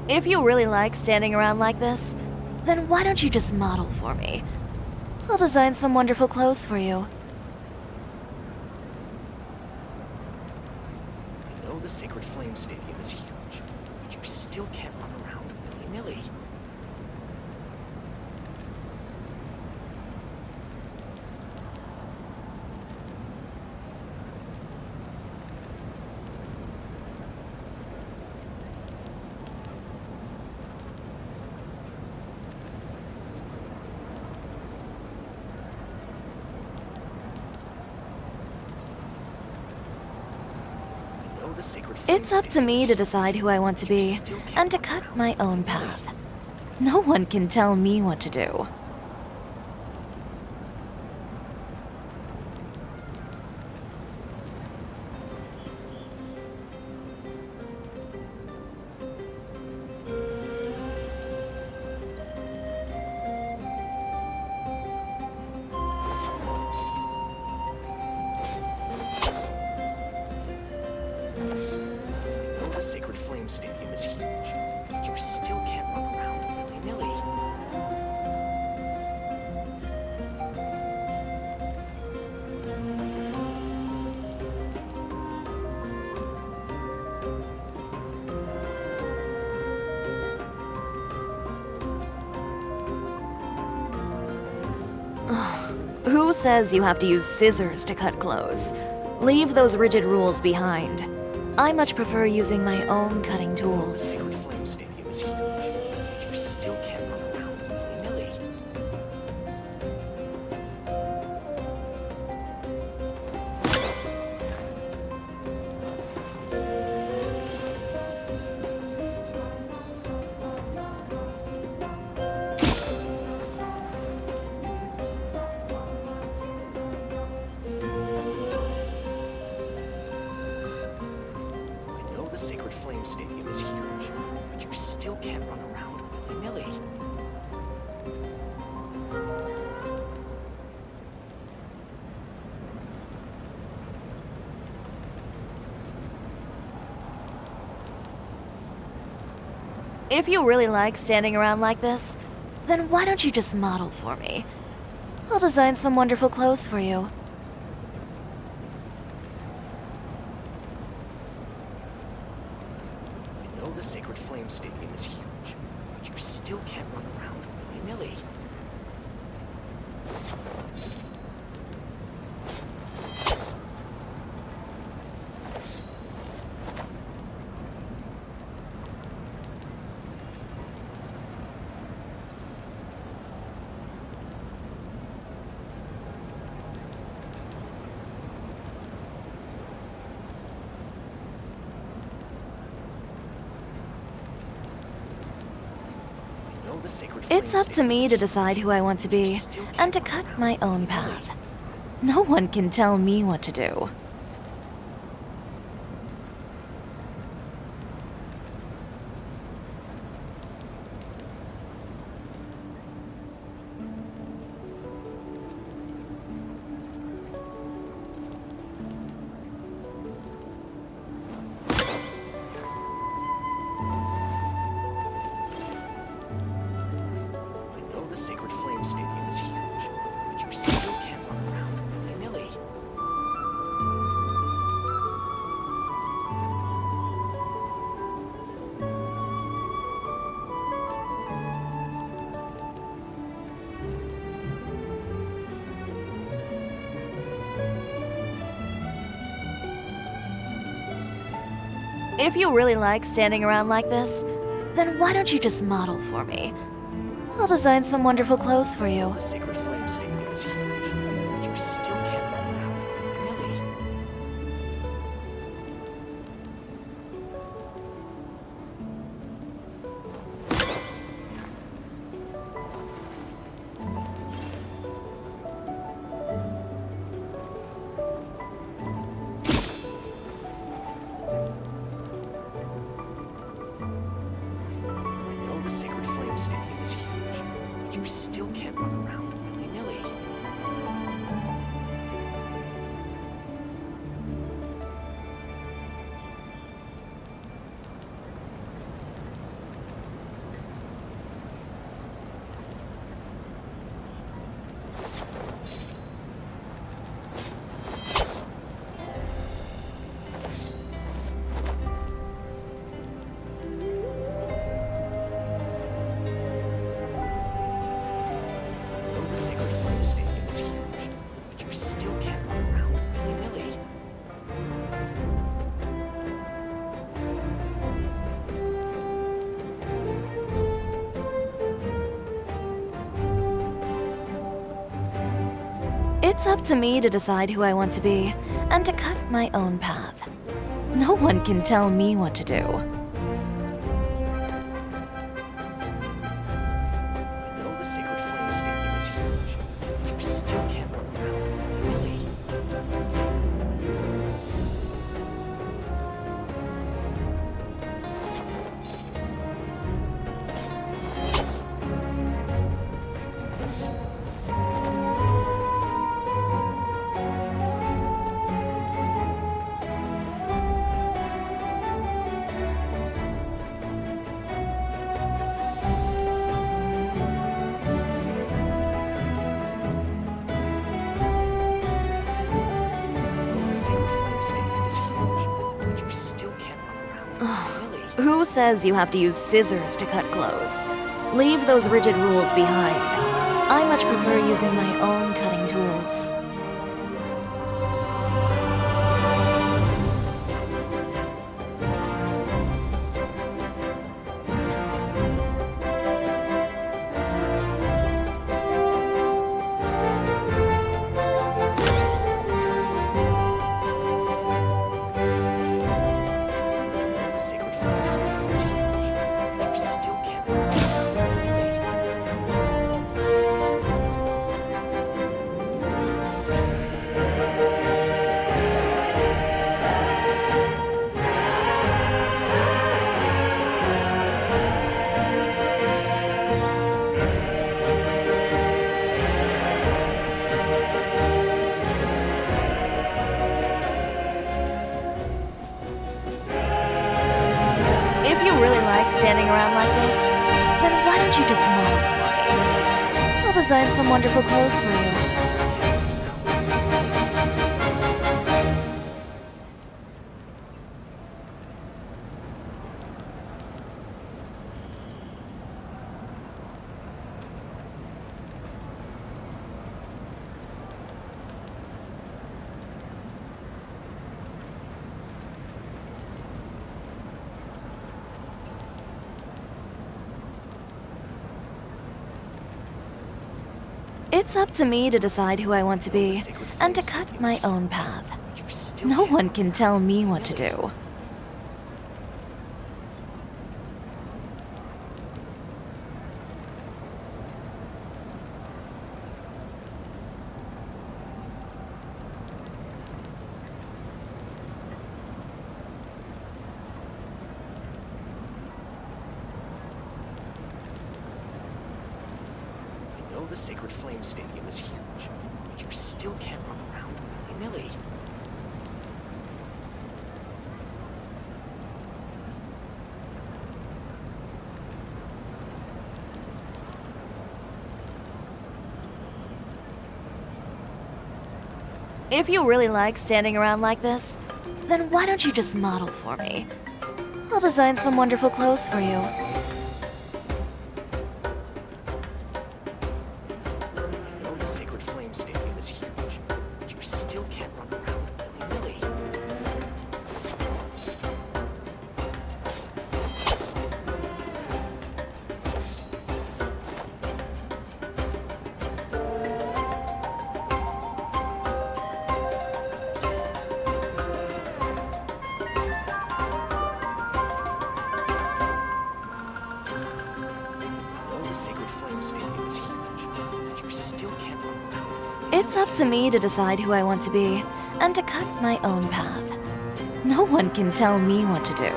If you really like standing around like this, then why don't you just model for me? I'll design some wonderful clothes for you. I know the Sacred Flame Stadium is huge, but you still can't run around willy-nilly. The Sacred Flame It's up to me to decide who I want to be, and to cut my own path. No one can tell me what to do. The Sacred Flame Stadium is huge, but you still can't run around willy-nilly. Who says you have to use scissors to cut clothes? Leave those rigid rules behind. I much prefer using my own cutting tools. Sacred Flame Stadium is huge, but you still can't run around willy-nilly. The Sacred Flame Stadium is huge, but you still can't run around willy-nilly. If you really like standing around like this, then why don't you just model for me? I'll design some wonderful clothes for you. I know the Sacred Flame Stadium is huge, but you still can't run around willy-nilly. It's up to me to decide who I want to be, and to cut my own path. No one can tell me what to do. The Sacred Flame Stadium is huge, but you still can't run around willy-nilly. If you really like standing around like this, Then why don't you just model for me? I'll design some wonderful clothes for you. The Sacred Flame Stadium is huge, but you still can't run around willy-nilly. I know the Sacred Flame Stadium is huge, but you still can't run around willy-nilly. I know the Sacred Flame Stadium is huge, but you still can't run around willy-nilly. It's up to me to decide who I want to be, and to cut my own path. No one can tell me what to do. I know the Sacred Flame Stadium is huge, but you still can't run around willy-nilly. The Sacred Flame Stadium is huge, but you still can't run around willy-nilly. Who says you have to use scissors to cut clothes? Leave those rigid rules behind. I much prefer using my own cutting tools. The Sacred Flame Stadium is huge, but you still can't run around willy-nilly. If you really like standing around like this, then why don't you just model for me? I'll design some wonderful clothes for you. It's up to me to decide who I want to be, and to cut my own path. No one can tell me what to do. I know the Sacred Flame Stadium is huge, but you still can't run around willy-nilly. If you really like standing around like this, then why don't you just model for me? I'll design some wonderful clothes for you. I know the Sacred Flame Stadium is huge, but you still can't run around willy-nilly. the Sacred Flame Stadium is huge, but you still can't run around. It's up to me to decide who I want to be, and to cut my own path. No one can tell me what to do.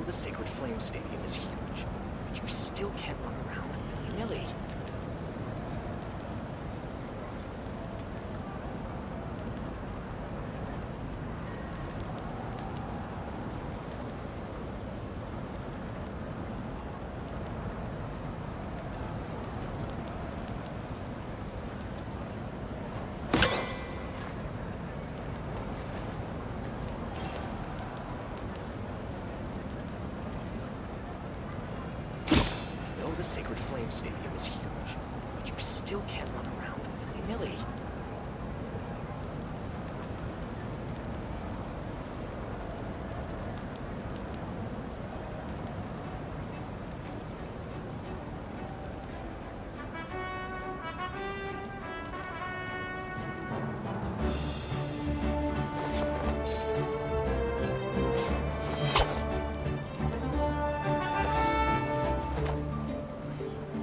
The Sacred Flame Stadium is huge, but you still can't run around willy-nilly. I know the Sacred Flame Stadium is huge, but you still can't run around willy-nilly. I know the Sacred Flame Stadium is huge, but you still can't run around willy-nilly.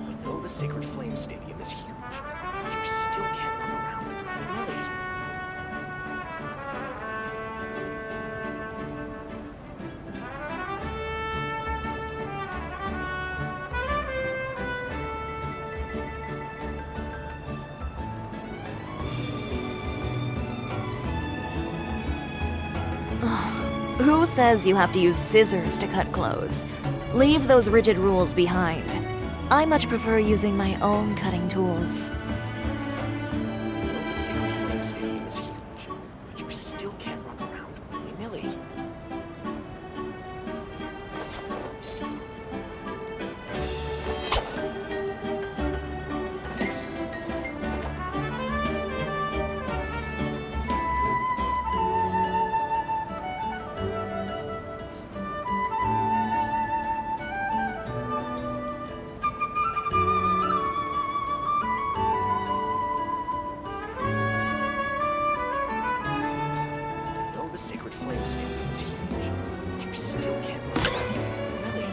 I know the Sacred Flame Stadium is huge, but you still can't run around willy-nilly. Who says you have to use scissors to cut clothes? Leave those rigid rules behind. I much prefer using my own cutting tools. I know the Sacred Flame Stadium is huge, but you still can't run around willy-nilly. I know the Sacred Flame Stadium is huge, but you still can't run around willy-nilly.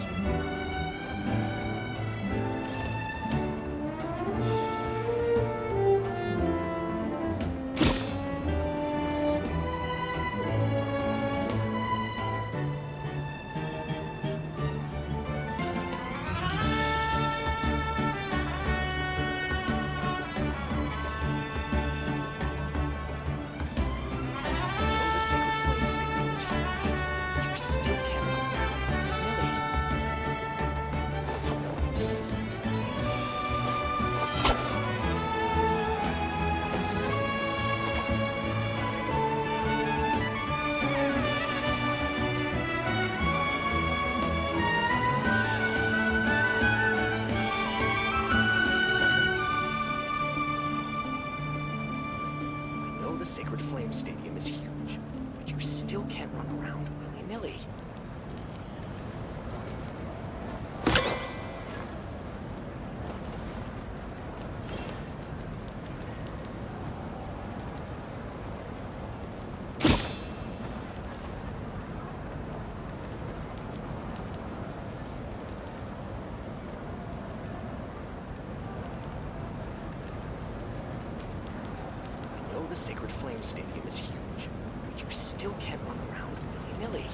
I know the Sacred Flame Stadium is huge, but you still can't run around willy-nilly. I know the Sacred Flame Stadium is huge, but you still can't run around willy-nilly. I know the Sacred Flame Stadium is huge, but you still can't run around willy-nilly.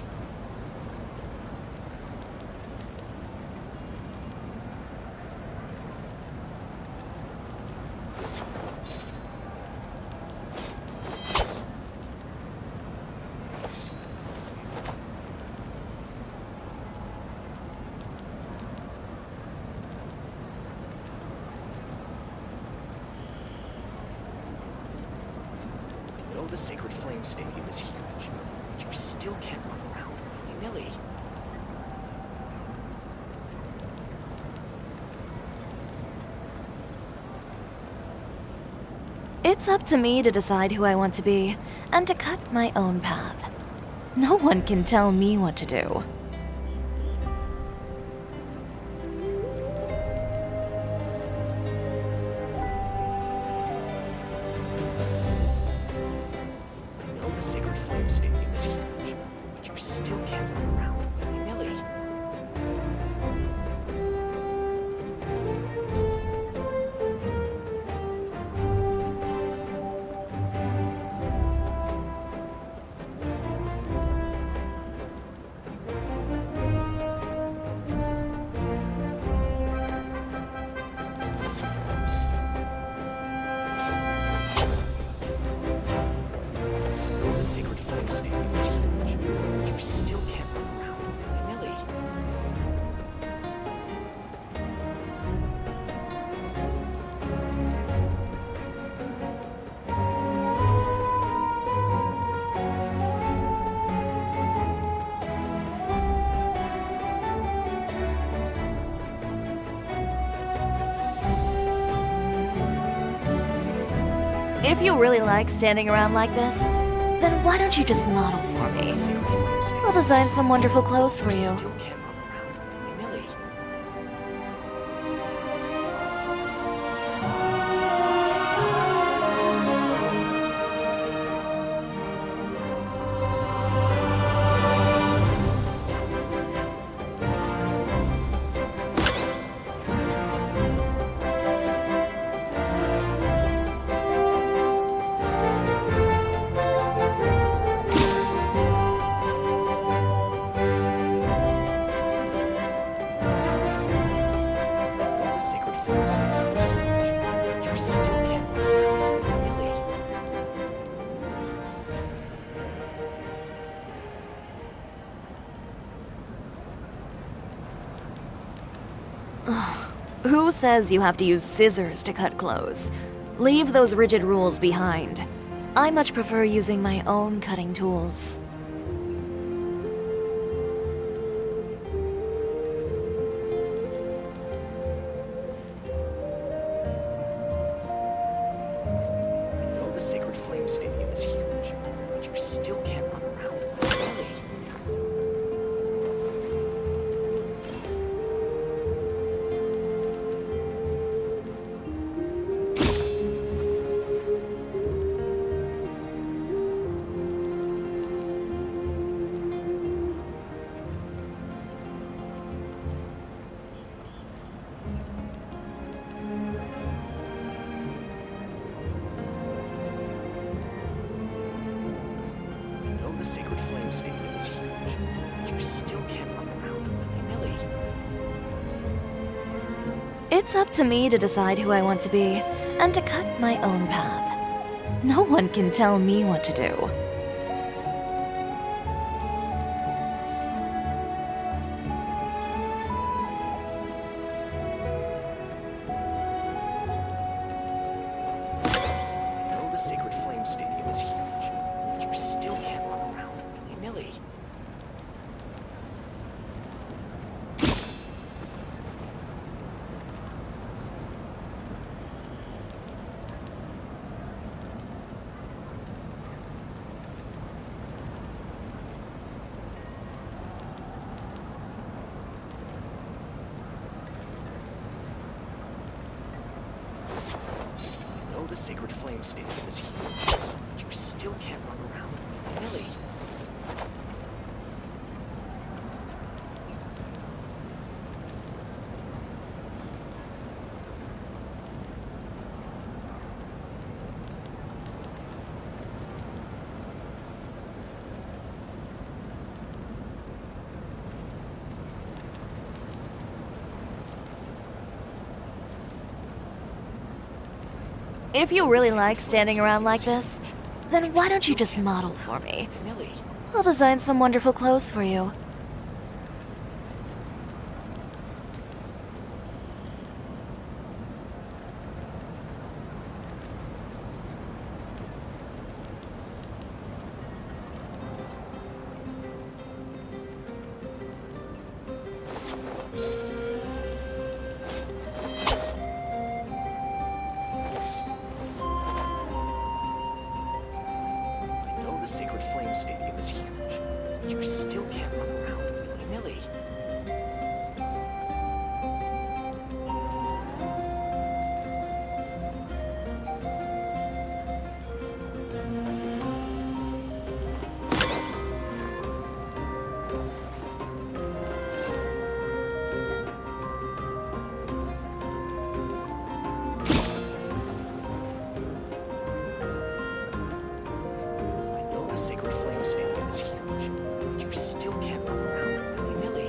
the Sacred Flame Stadium is huge. You still can't run around willy-nilly. It's up to me to decide who I want to be, and to cut my own path. No one can tell me what to do. I know the Sacred Flame Stadium is huge, but you still can't run around willy-nilly. I know the Sacred Flame Stadium is huge, but you still can't run around willy-nilly. If you really like standing around like this, then why don't you just model for me? I'll design some wonderful clothes for you. Still can't run around willy-nilly. The Sacred Flame Stadium is huge. You still can't run around willy-nilly. Who says you have to use scissors to cut clothes? Leave those rigid rules behind. I much prefer using my own cutting tools. I know the Sacred Flame Stadium is huge, but you still can't run around willy-nilly. I know the Sacred Flame Stadium is huge, but you still can't run around willy-nilly. It's up to me to decide who I want to be, and to cut my own path. No one can tell me what to do. I know the Sacred Flame Stadium is huge, but you still can't run around willy-nilly. I know the Sacred Flame Stadium is huge, but you still can't run around willy-nilly. If you really like standing around like this, then why don't you just model for me? I'll design some wonderful clothes for you. Flame Stadium is huge. You still can't run around willy-nilly. Sacred Flame Stadium is huge. You still can't run around willy-nilly.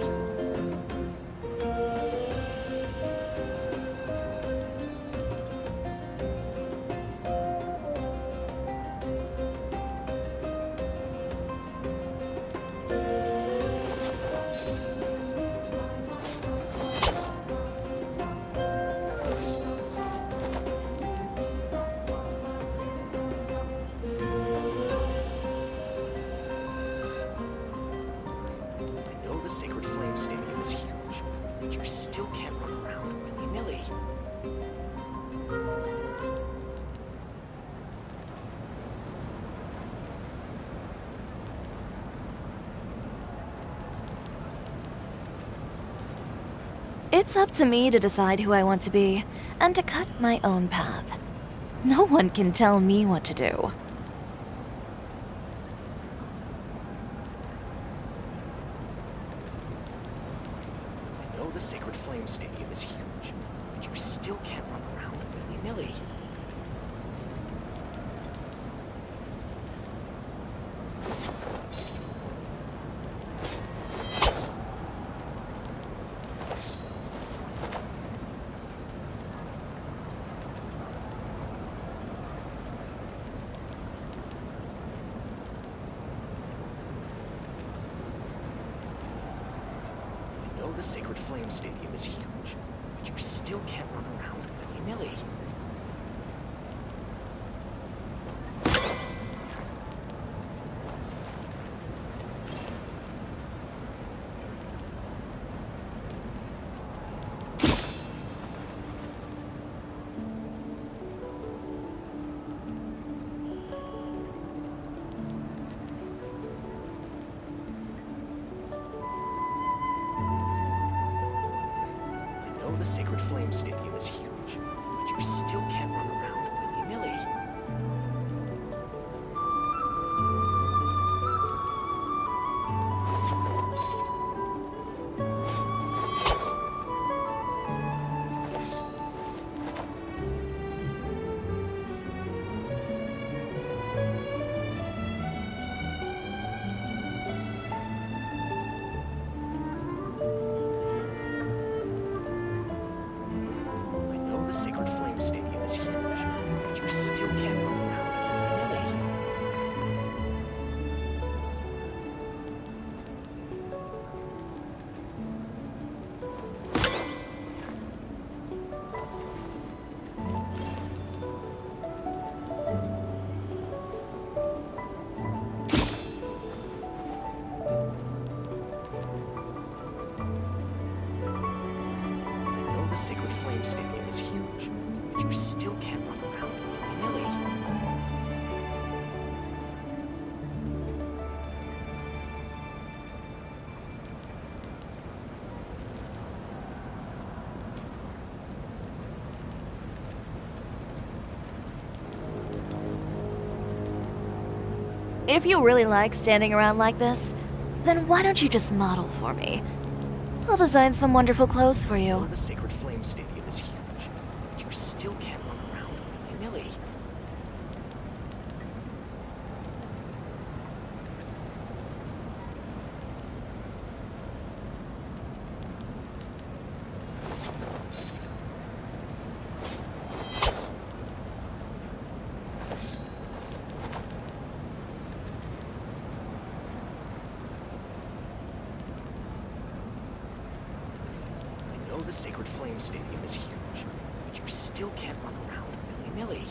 The Sacred Flame Stadium is huge, but you still can't run around willy-nilly. It's up to me to decide who I want to be, and to cut my own path. No one can tell me what to do. The Sacred Flame Stadium is huge, but you still can't run around willy-nilly. The Sacred Flame Stadium is huge, but you still can't run around willy-nilly. The Sacred Flame Stadium is huge, but you still can't run around willy-nilly. The Sacred Flame Stadium is huge, but you still can't run around willy-nilly. The Sacred Flame Stadium is huge, but you still can't run around willy-nilly. If you really like standing around like this, then why don't you just model for me? I'll design some wonderful clothes for you. The Sacred Flame Stadium is huge, but you still can't run around willy-nilly. The Sacred Flame Stadium is huge, but you still can't run around willy-nilly.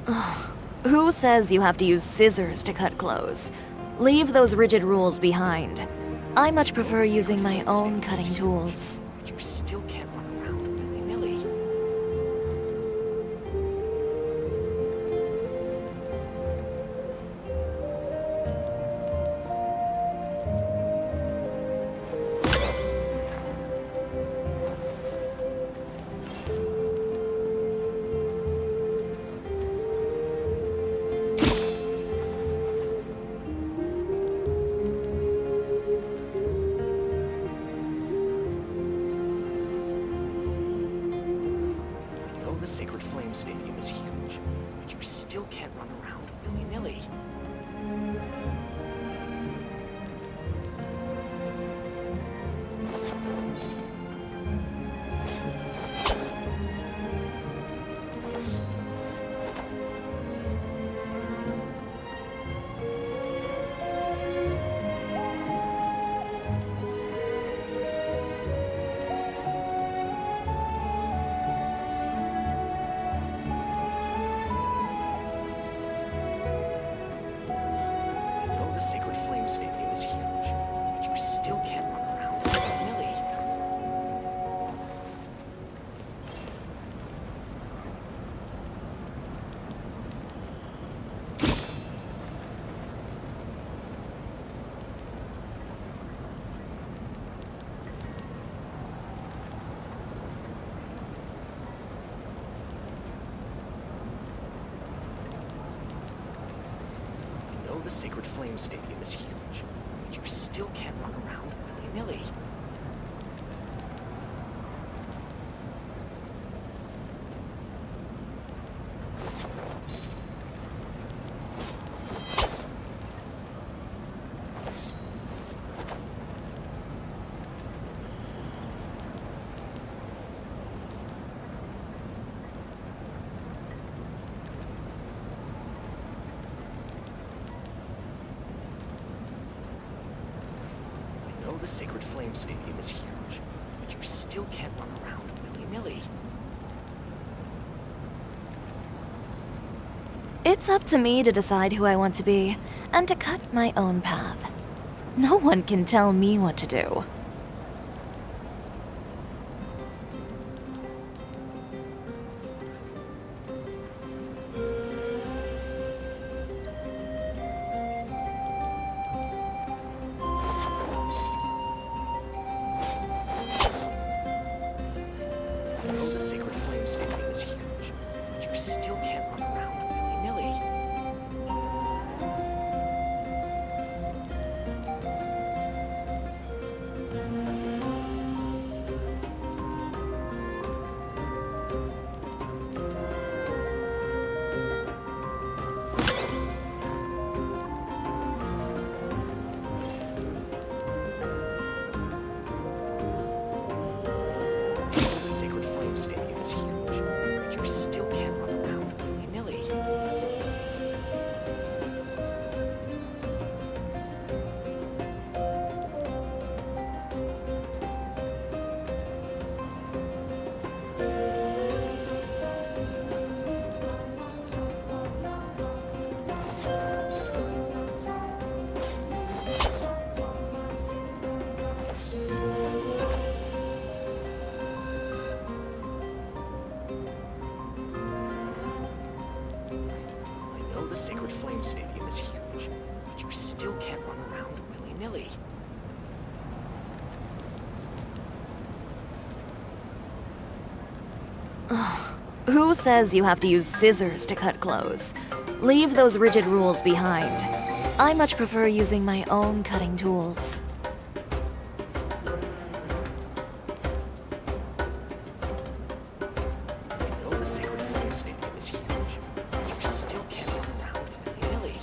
Ugh, Who says you have to use scissors to cut clothes? Leave those rigid rules behind. I much prefer using my own cutting tools. You still can't run around willy-nilly. The Sacred Flame Stadium is huge, but you still can't run around willy-nilly. The Sacred Flame Stadium is huge, but you still can't run around willy-nilly. The Sacred Flame Stadium is huge, but you still can't run around willy-nilly. The Sacred Flame Stadium is huge, but you still can't run around willy-nilly. It's up to me to decide who I want to be, and to cut my own path. No one can tell me what to do. The Sacred Flame Stadium is huge, but you still can't run around willy-nilly. The Sacred Flame Stadium is huge, but you still can't run around willy-nilly. The Sacred Flame Stadium is huge, but you still can't run around willy-nilly. Who says you have to use scissors to cut clothes? Leave those rigid rules behind. I much prefer using my own cutting tools. The Sacred Flame Stadium is huge, but you still can't run around willy-nilly.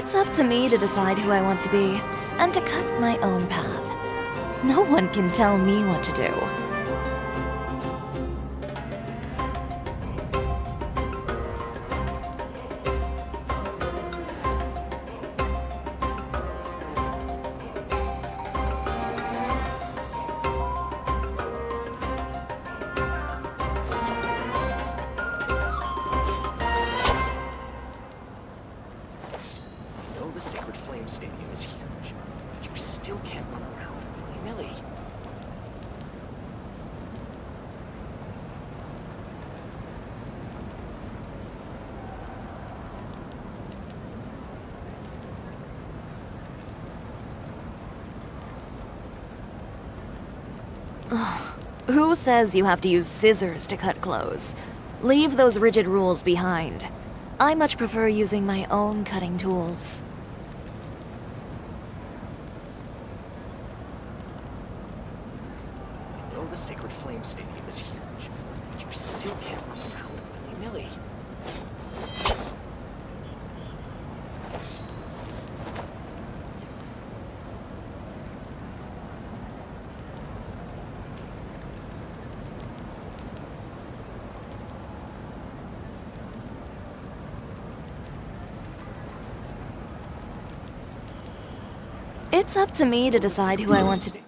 It's up to me to decide who I want to be and to cut my own path. No one can tell me what to do. The Sacred Flame Stadium is huge, but you still can't run around willy-nilly. Who says you have to use scissors to cut clothes? Leave those rigid rules behind. I much prefer using my own cutting tools. The Sacred Flame Stadium is huge, but you still can't run around willy-nilly. It's up to me to decide who I want to be.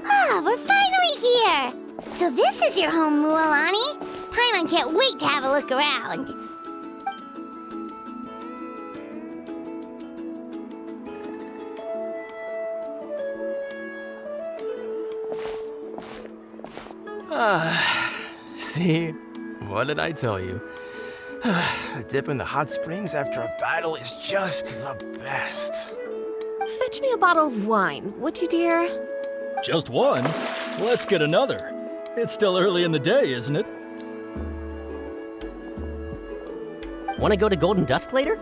Ah, we're finally here! So this is your home, Mualani? Paimon can't wait to have a look around. See? What did I tell you? A dip in the hot springs after a battle is just the best. Fetch me a bottle of wine, would you, dear? Just one? Let's get another. It's still early in the day, isn't it? Want to go to Golden Dusk later?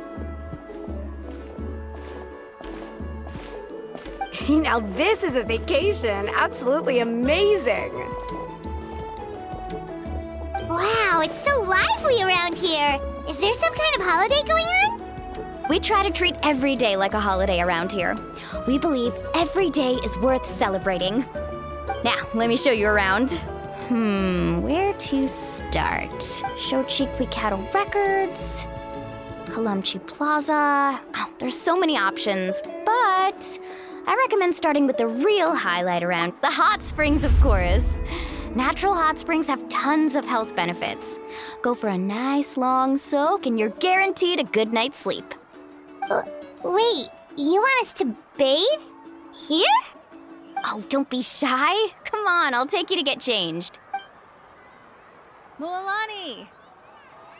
Now this is a vacation. Absolutely amazing. Wow, it's so lively around here. Is there some kind of holiday going on? We try to treat every day like a holiday around here. We believe every day is worth celebrating. Now, let me show you around. Where to start? Shochiqui Cattle Records, Kalamchi Plaza. Oh, there's so many options, but I recommend starting with the real highlight around, the hot springs, of course. Natural hot springs have tons of health benefits. Go for a nice long soak and you're guaranteed a good night's sleep. Wait, you want us to bathe? Here? Oh, don't be shy. Come on, I'll take you to get changed. Mualani!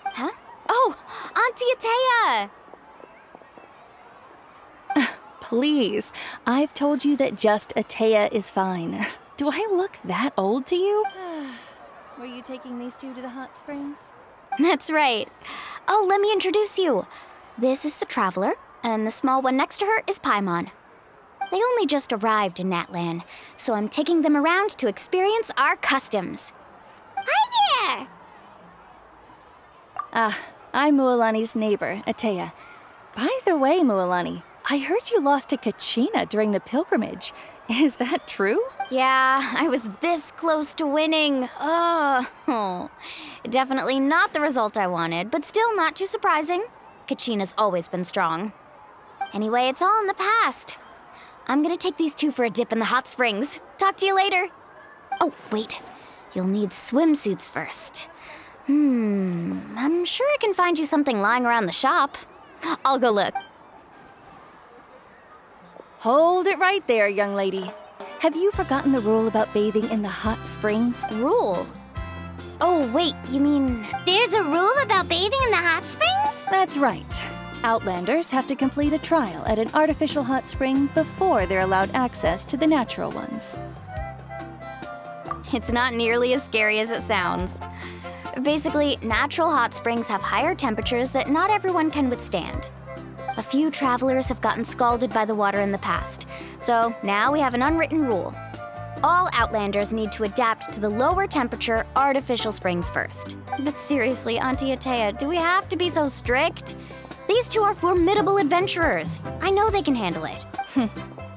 Huh? Oh, Auntie Atea! Please, I've told you that just Atea is fine. Do I look that old to you? Were you taking these two to the hot springs? That's right. Oh, let me introduce you. This is the Traveler, and the small one next to her is Paimon. They only just arrived in Natlan, so I'm taking them around to experience our customs. Hi there! I'm Mualani's neighbor, Atea. By the way, Mualani, I heard you lost to Kachina during the pilgrimage. Is that true? Yeah, I was this close to winning. Oh, definitely not the result I wanted, but still not too surprising. Kachina's always been strong. Anyway, it's all in the past. I'm gonna take these two for a dip in the hot springs. Talk to you later. Oh, wait. You'll need swimsuits first. I'm sure I can find you something lying around the shop. I'll go look. Hold it right there, young lady. Have you forgotten the rule about bathing in the hot springs? Rule? Oh, wait, you mean... There's a rule about bathing in the hot springs? That's right. Outlanders have to complete a trial at an artificial hot spring before they're allowed access to the natural ones. It's not nearly as scary as it sounds. Basically, natural hot springs have higher temperatures that not everyone can withstand. A few travelers have gotten scalded by the water in the past, so now we have an unwritten rule. All Outlanders need to adapt to the lower temperature artificial springs first. But seriously, Auntie Atea, do we have to be so strict? These two are formidable adventurers. I know they can handle it.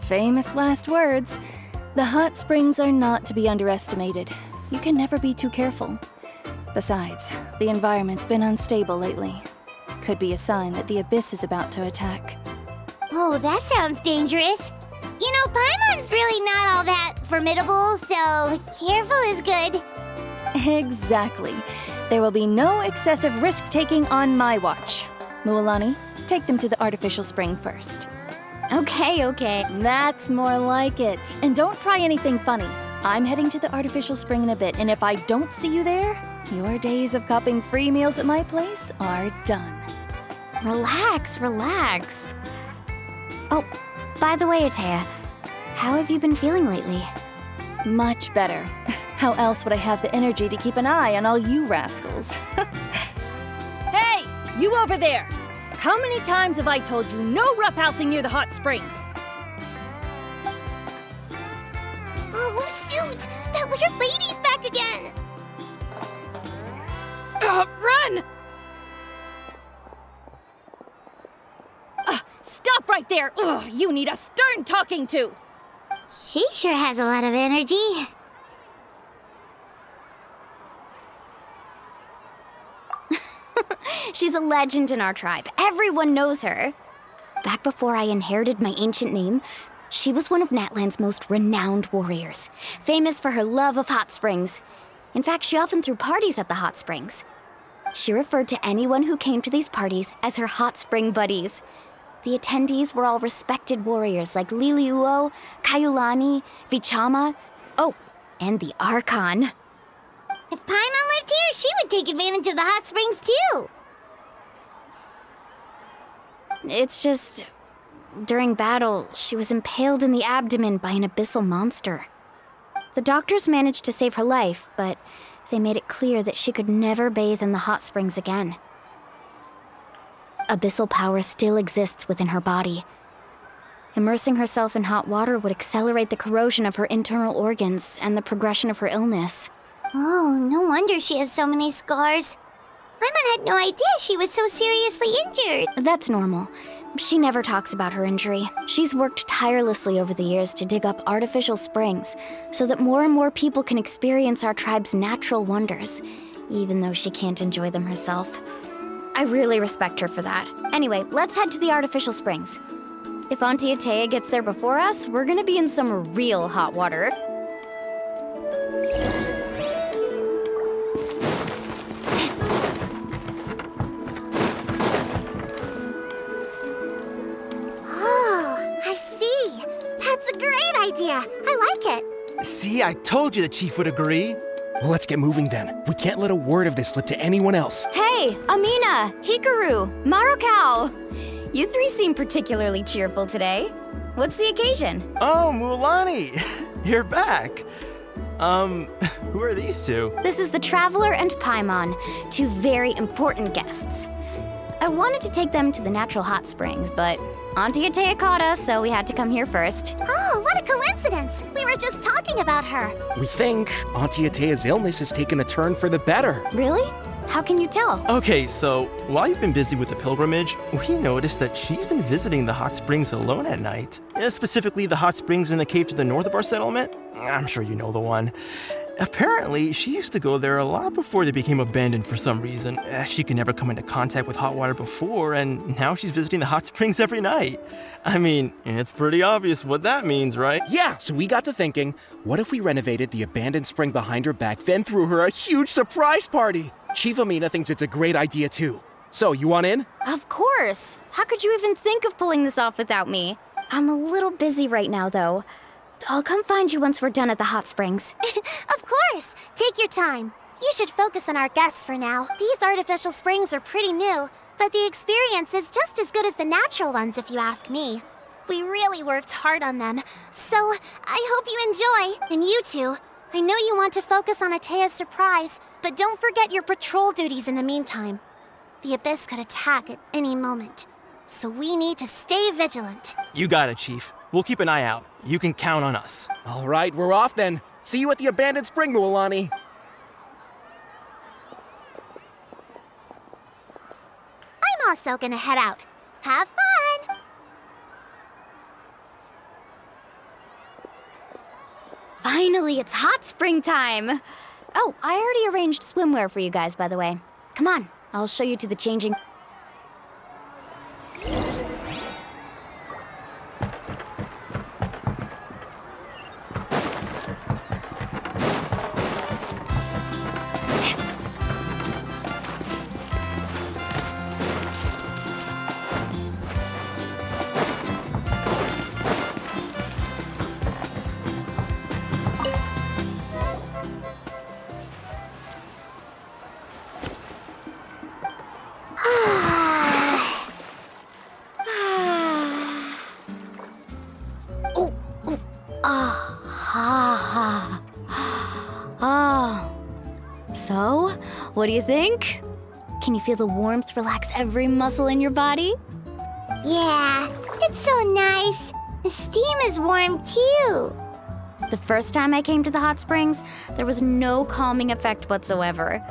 Famous last words. The hot springs are not to be underestimated. You can never be too careful. Besides, the environment's been unstable lately. Could be a sign that the abyss is about to attack. Oh, that sounds dangerous. You know, Paimon's really not all that formidable, so careful is good. Exactly. There will be no excessive risk-taking on my watch. Mualani, take them to the artificial spring first. Okay. That's more like it. And don't try anything funny. I'm heading to the artificial spring in a bit, and if I don't see you there, your days of copping free meals at my place are done. Relax. Oh, by the way, Atea, how have you been feeling lately? Much better. How else would I have the energy to keep an eye on all you rascals? Hey, you over there! How many times have I told you no roughhousing near the hot springs? Oh, shoot! That weird lady's back again! Run! Stop right there! Ugh, you need a stern talking to! She sure has a lot of energy. She's a legend in our tribe. Everyone knows her. Back before I inherited my ancient name, she was one of Natlan's most renowned warriors, famous for her love of hot springs. In fact, she often threw parties at the hot springs. She referred to anyone who came to these parties as her hot spring buddies. The attendees were all respected warriors like Liliuo, Kaiulani, Vichama, and the Archon. If Paimon lived here, she would take advantage of the hot springs too. It's just, during battle, she was impaled in the abdomen by an abyssal monster. The doctors managed to save her life, but they made it clear that she could never bathe in the hot springs again. Abyssal power still exists within her body. Immersing herself in hot water would accelerate the corrosion of her internal organs and the progression of her illness. Oh, no wonder she has so many scars. Paimon had no idea she was so seriously injured. That's normal. She never talks about her injury. She's worked tirelessly over the years to dig up artificial springs so that more and more people can experience our tribe's natural wonders, even though she can't enjoy them herself. I really respect her for that. Anyway, let's head to the artificial springs. If Auntie Atea gets there before us, we're gonna be in some real hot water. Oh, I see. That's a great idea. I like it. See, I told you the chief would agree. Well, let's get moving then. We can't let a word of this slip to anyone else. Hey, Amina, Hikaru, Marukao. You three seem particularly cheerful today. What's the occasion? Oh, Mualani, you're back. Who are these two? This is the Traveler and Paimon, two very important guests. I wanted to take them to the natural hot springs, but Auntie Atea caught us, so we had to come here first. Oh, what a coincidence! We were just talking about her. We think Auntie Atea's illness has taken a turn for the better. Really? How can you tell? Okay, so while you've been busy with the pilgrimage, we noticed that she's been visiting the hot springs alone at night. Specifically, the hot springs in the cave to the north of our settlement. I'm sure you know the one. Apparently, she used to go there a lot before they became abandoned for some reason. She could never come into contact with hot water before, and now she's visiting the hot springs every night. I mean, it's pretty obvious what that means, right? Yeah, so we got to thinking, what if we renovated the abandoned spring behind her back, then threw her a huge surprise party? Chief Amina thinks it's a great idea too. So, you want in? Of course! How could you even think of pulling this off without me? I'm a little busy right now, though. I'll come find you once we're done at the hot springs. Of course! Take your time. You should focus on our guests for now. These artificial springs are pretty new, but the experience is just as good as the natural ones if you ask me. We really worked hard on them, so I hope you enjoy. And you two, I know you want to focus on Atea's surprise, but don't forget your patrol duties in the meantime. The Abyss could attack at any moment, so we need to stay vigilant. You got it, Chief. We'll keep an eye out. You can count on us. All right, we're off then. See you at the abandoned spring, Mualani. I'm also gonna head out. Have fun! Finally, it's hot spring time! Oh, I already arranged swimwear for you guys, by the way. Come on, I'll show you to the changing... So, what do you think? Can you feel the warmth relax every muscle in your body? Yeah, it's so nice. The steam is warm too. The first time I came to the hot springs, there was no calming effect whatsoever.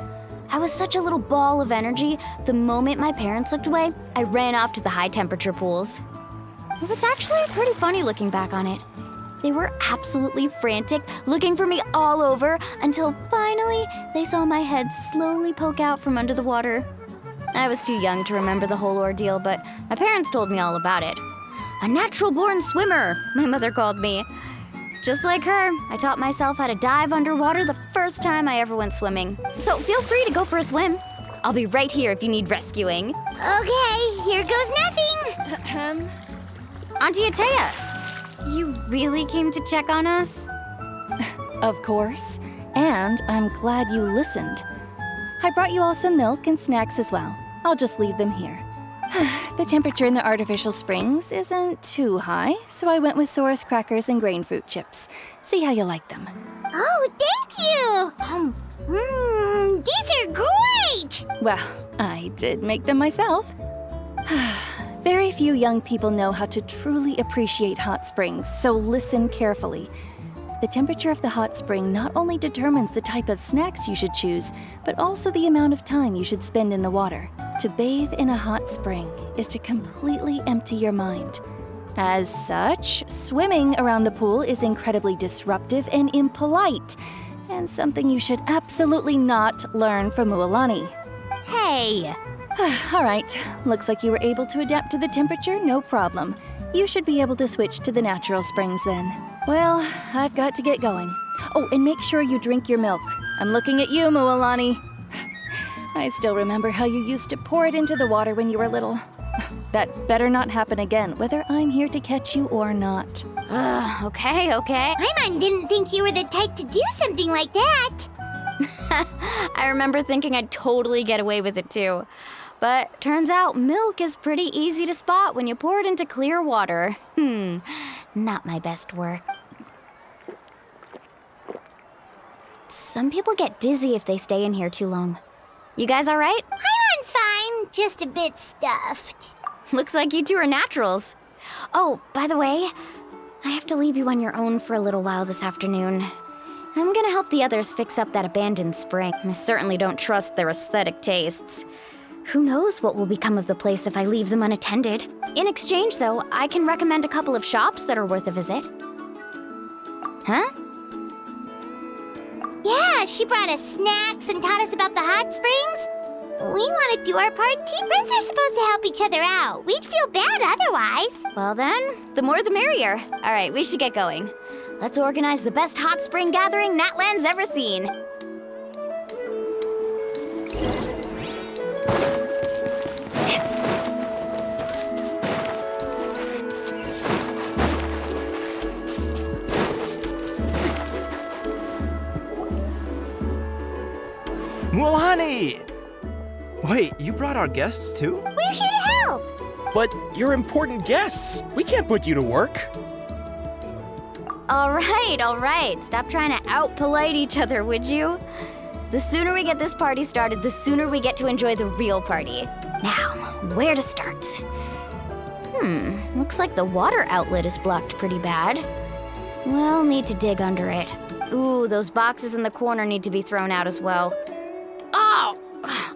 I was such a little ball of energy, the moment my parents looked away, I ran off to the high temperature pools. It was actually pretty funny looking back on it. They were absolutely frantic, looking for me all over, until finally they saw my head slowly poke out from under the water. I was too young to remember the whole ordeal, but my parents told me all about it. A natural-born swimmer, my mother called me. Just like her, I taught myself how to dive underwater the first time I ever went swimming. So feel free to go for a swim. I'll be right here if you need rescuing. Okay, here goes nothing. Auntie Atea, you really came to check on us? Of course. And I'm glad you listened. I brought you all some milk and snacks as well. I'll just leave them here. The temperature in the artificial springs isn't too high, so I went with Saurus crackers and grain fruit chips. See how you like them. Oh, thank you! These are great! Well, I did make them myself. Very few young people know how to truly appreciate hot springs, so listen carefully. The temperature of the hot spring not only determines the type of snacks you should choose, but also the amount of time you should spend in the water. To bathe in a hot spring is to completely empty your mind. As such, swimming around the pool is incredibly disruptive and impolite, and something you should absolutely not learn from Mualani. Hey! All right, looks like you were able to adapt to the temperature, no problem. You should be able to switch to the natural springs then. Well, I've got to get going. Oh, and make sure you drink your milk. I'm looking at you, Mualani. I still remember how you used to pour it into the water when you were little. That better not happen again, whether I'm here to catch you or not. Okay. Paimon didn't think you were the type to do something like that. I remember thinking I'd totally get away with it too. But turns out milk is pretty easy to spot when you pour it into clear water. Not my best work. Some people get dizzy if they stay in here too long. You guys all right? Paimon's fine, just a bit stuffed. Looks like you two are naturals. Oh, by the way, I have to leave you on your own for a little while this afternoon. I'm gonna help the others fix up that abandoned spring. I certainly don't trust their aesthetic tastes. Who knows what will become of the place if I leave them unattended. In exchange, though, I can recommend a couple of shops that are worth a visit. Huh? Yeah, she brought us snacks and taught us about the hot springs. We want to do our part too. Friends are supposed to help each other out. We'd feel bad otherwise. Well then, the more the merrier. All right, we should get going. Let's organize the best hot spring gathering Natlan's ever seen. Mualani! Wait, you brought our guests too? We're here to help. But you're important guests. We can't put you to work. All right. Stop trying to out-polite each other, would you? The sooner we get this party started, the sooner we get to enjoy the real party. Now, where to start? Looks like the water outlet is blocked pretty bad. We'll need to dig under it. Ooh, those boxes in the corner need to be thrown out as well. Oh,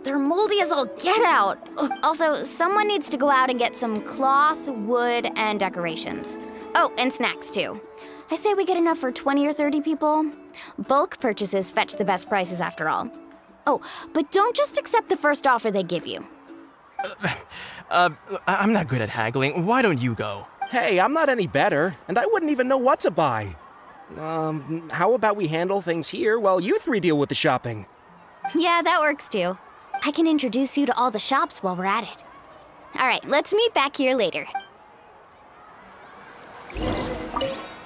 they're moldy as all get out. Also, someone needs to go out and get some cloth, wood, and decorations. Oh, and snacks too. I say we get enough for 20 or 30 people. Bulk purchases fetch the best prices after all. Oh, but don't just accept the first offer they give you. I'm not good at haggling. Why don't you go? Hey, I'm not any better, and I wouldn't even know what to buy. How about we handle things here while you three deal with the shopping? Yeah, that works too. I can introduce you to all the shops while we're at it. All right, let's meet back here later.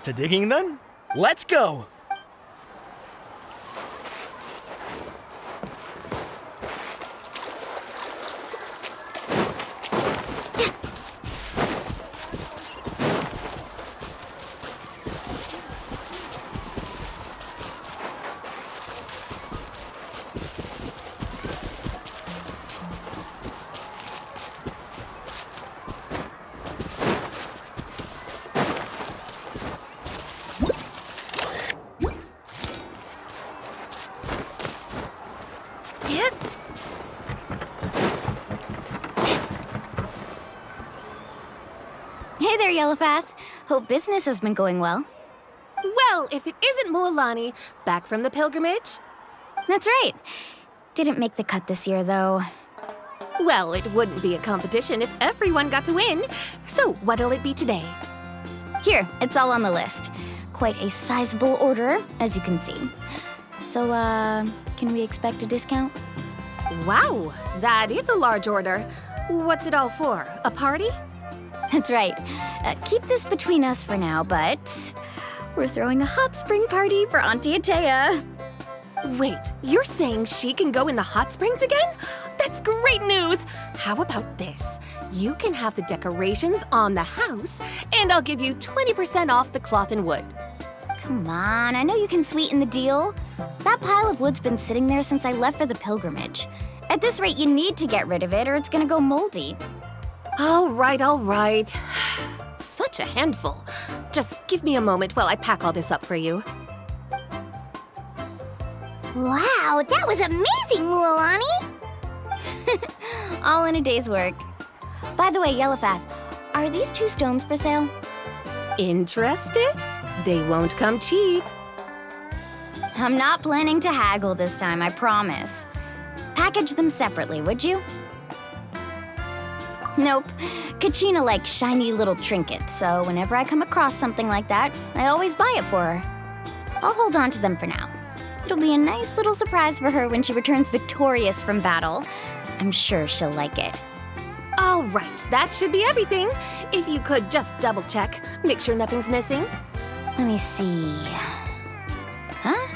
To digging then? Let's go! Hey there, Yellowpath. Hope business has been going well. Well, if it isn't Mualani, back from the pilgrimage? That's right. Didn't make the cut this year, though. Well, it wouldn't be a competition if everyone got to win. So what'll it be today? Here, it's all on the list. Quite a sizable order, as you can see. So, can we expect a discount? Wow, that is a large order. What's it all for? A party? That's right. Keep this between us for now, but we're throwing a hot spring party for Auntie Atea. Wait, you're saying she can go in the hot springs again? That's great news! How about this? You can have the decorations on the house, and I'll give you 20% off the cloth and wood. Come on, I know you can sweeten the deal. That pile of wood's been sitting there since I left for the pilgrimage. At this rate, you need to get rid of it or it's gonna go moldy. All right. Such a handful. Just give me a moment while I pack all this up for you. Wow, that was amazing, Mualani! All in a day's work. By the way, Yellowpath, are these 2 stones for sale? Interested? They won't come cheap. I'm not planning to haggle this time, I promise. Package them separately, would you? Nope. Kachina likes shiny little trinkets, so whenever I come across something like that, I always buy it for her. I'll hold on to them for now. It'll be a nice little surprise for her when she returns victorious from battle. I'm sure she'll like it. All right, that should be everything. If you could just double check, make sure nothing's missing. Let me see. Huh?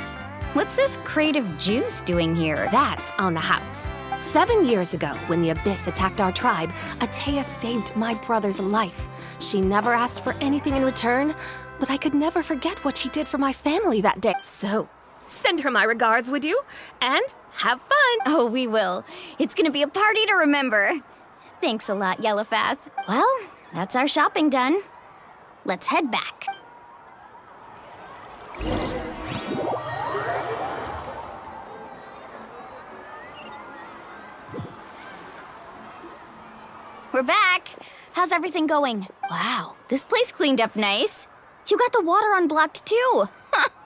What's this crate of juice doing here? That's on the house. 7 years ago, when the Abyss attacked our tribe, Atea saved my brother's life. She never asked for anything in return, but I could never forget what she did for my family that day. So, send her my regards, would you? And have fun! Oh, we will. It's gonna be a party to remember. Thanks a lot, Yellowpath. Well, that's our shopping done. Let's head back. We're back. How's everything going? Wow, this place cleaned up nice. You got the water unblocked too.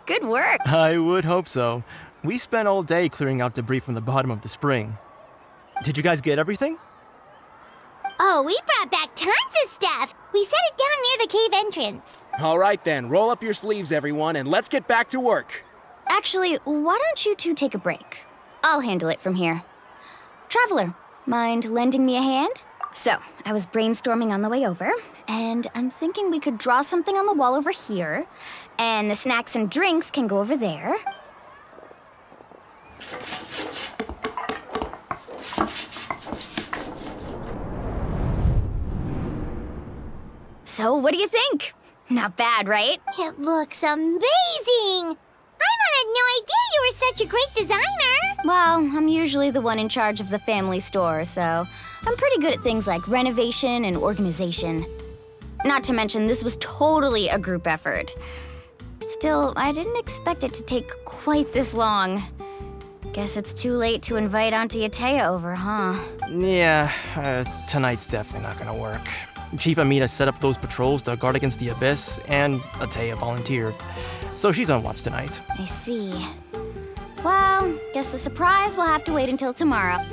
Good work. I would hope so. We spent all day clearing out debris from the bottom of the spring. Did you guys get everything? Oh, we brought back tons of stuff. We set it down near the cave entrance. All right then, roll up your sleeves, everyone, and let's get back to work. Actually, why don't you two take a break? I'll handle it from here. Traveler, mind lending me a hand? So, I was brainstorming on the way over, and I'm thinking we could draw something on the wall over here, and the snacks and drinks can go over there. So, what do you think? Not bad, right? It looks amazing! Paimon had no idea you were such a great designer! Well, I'm usually the one in charge of the family store, so I'm pretty good at things like renovation and organization. Not to mention, this was totally a group effort. Still, I didn't expect it to take quite this long. Guess it's too late to invite Auntie Atea over, huh? Yeah, tonight's definitely not gonna work. Chief Amina set up those patrols to guard against the Abyss, and Atea volunteered. So she's on watch tonight. I see. Well, guess the surprise will have to wait until tomorrow.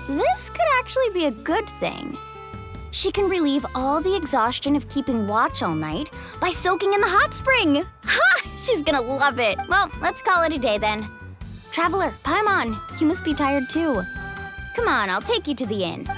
This could actually be a good thing. She can relieve all the exhaustion of keeping watch all night by soaking in the hot spring. Ha! She's gonna love it. Well, let's call it a day then. Traveler, Paimon, you must be tired too. Come on, I'll take you to the inn.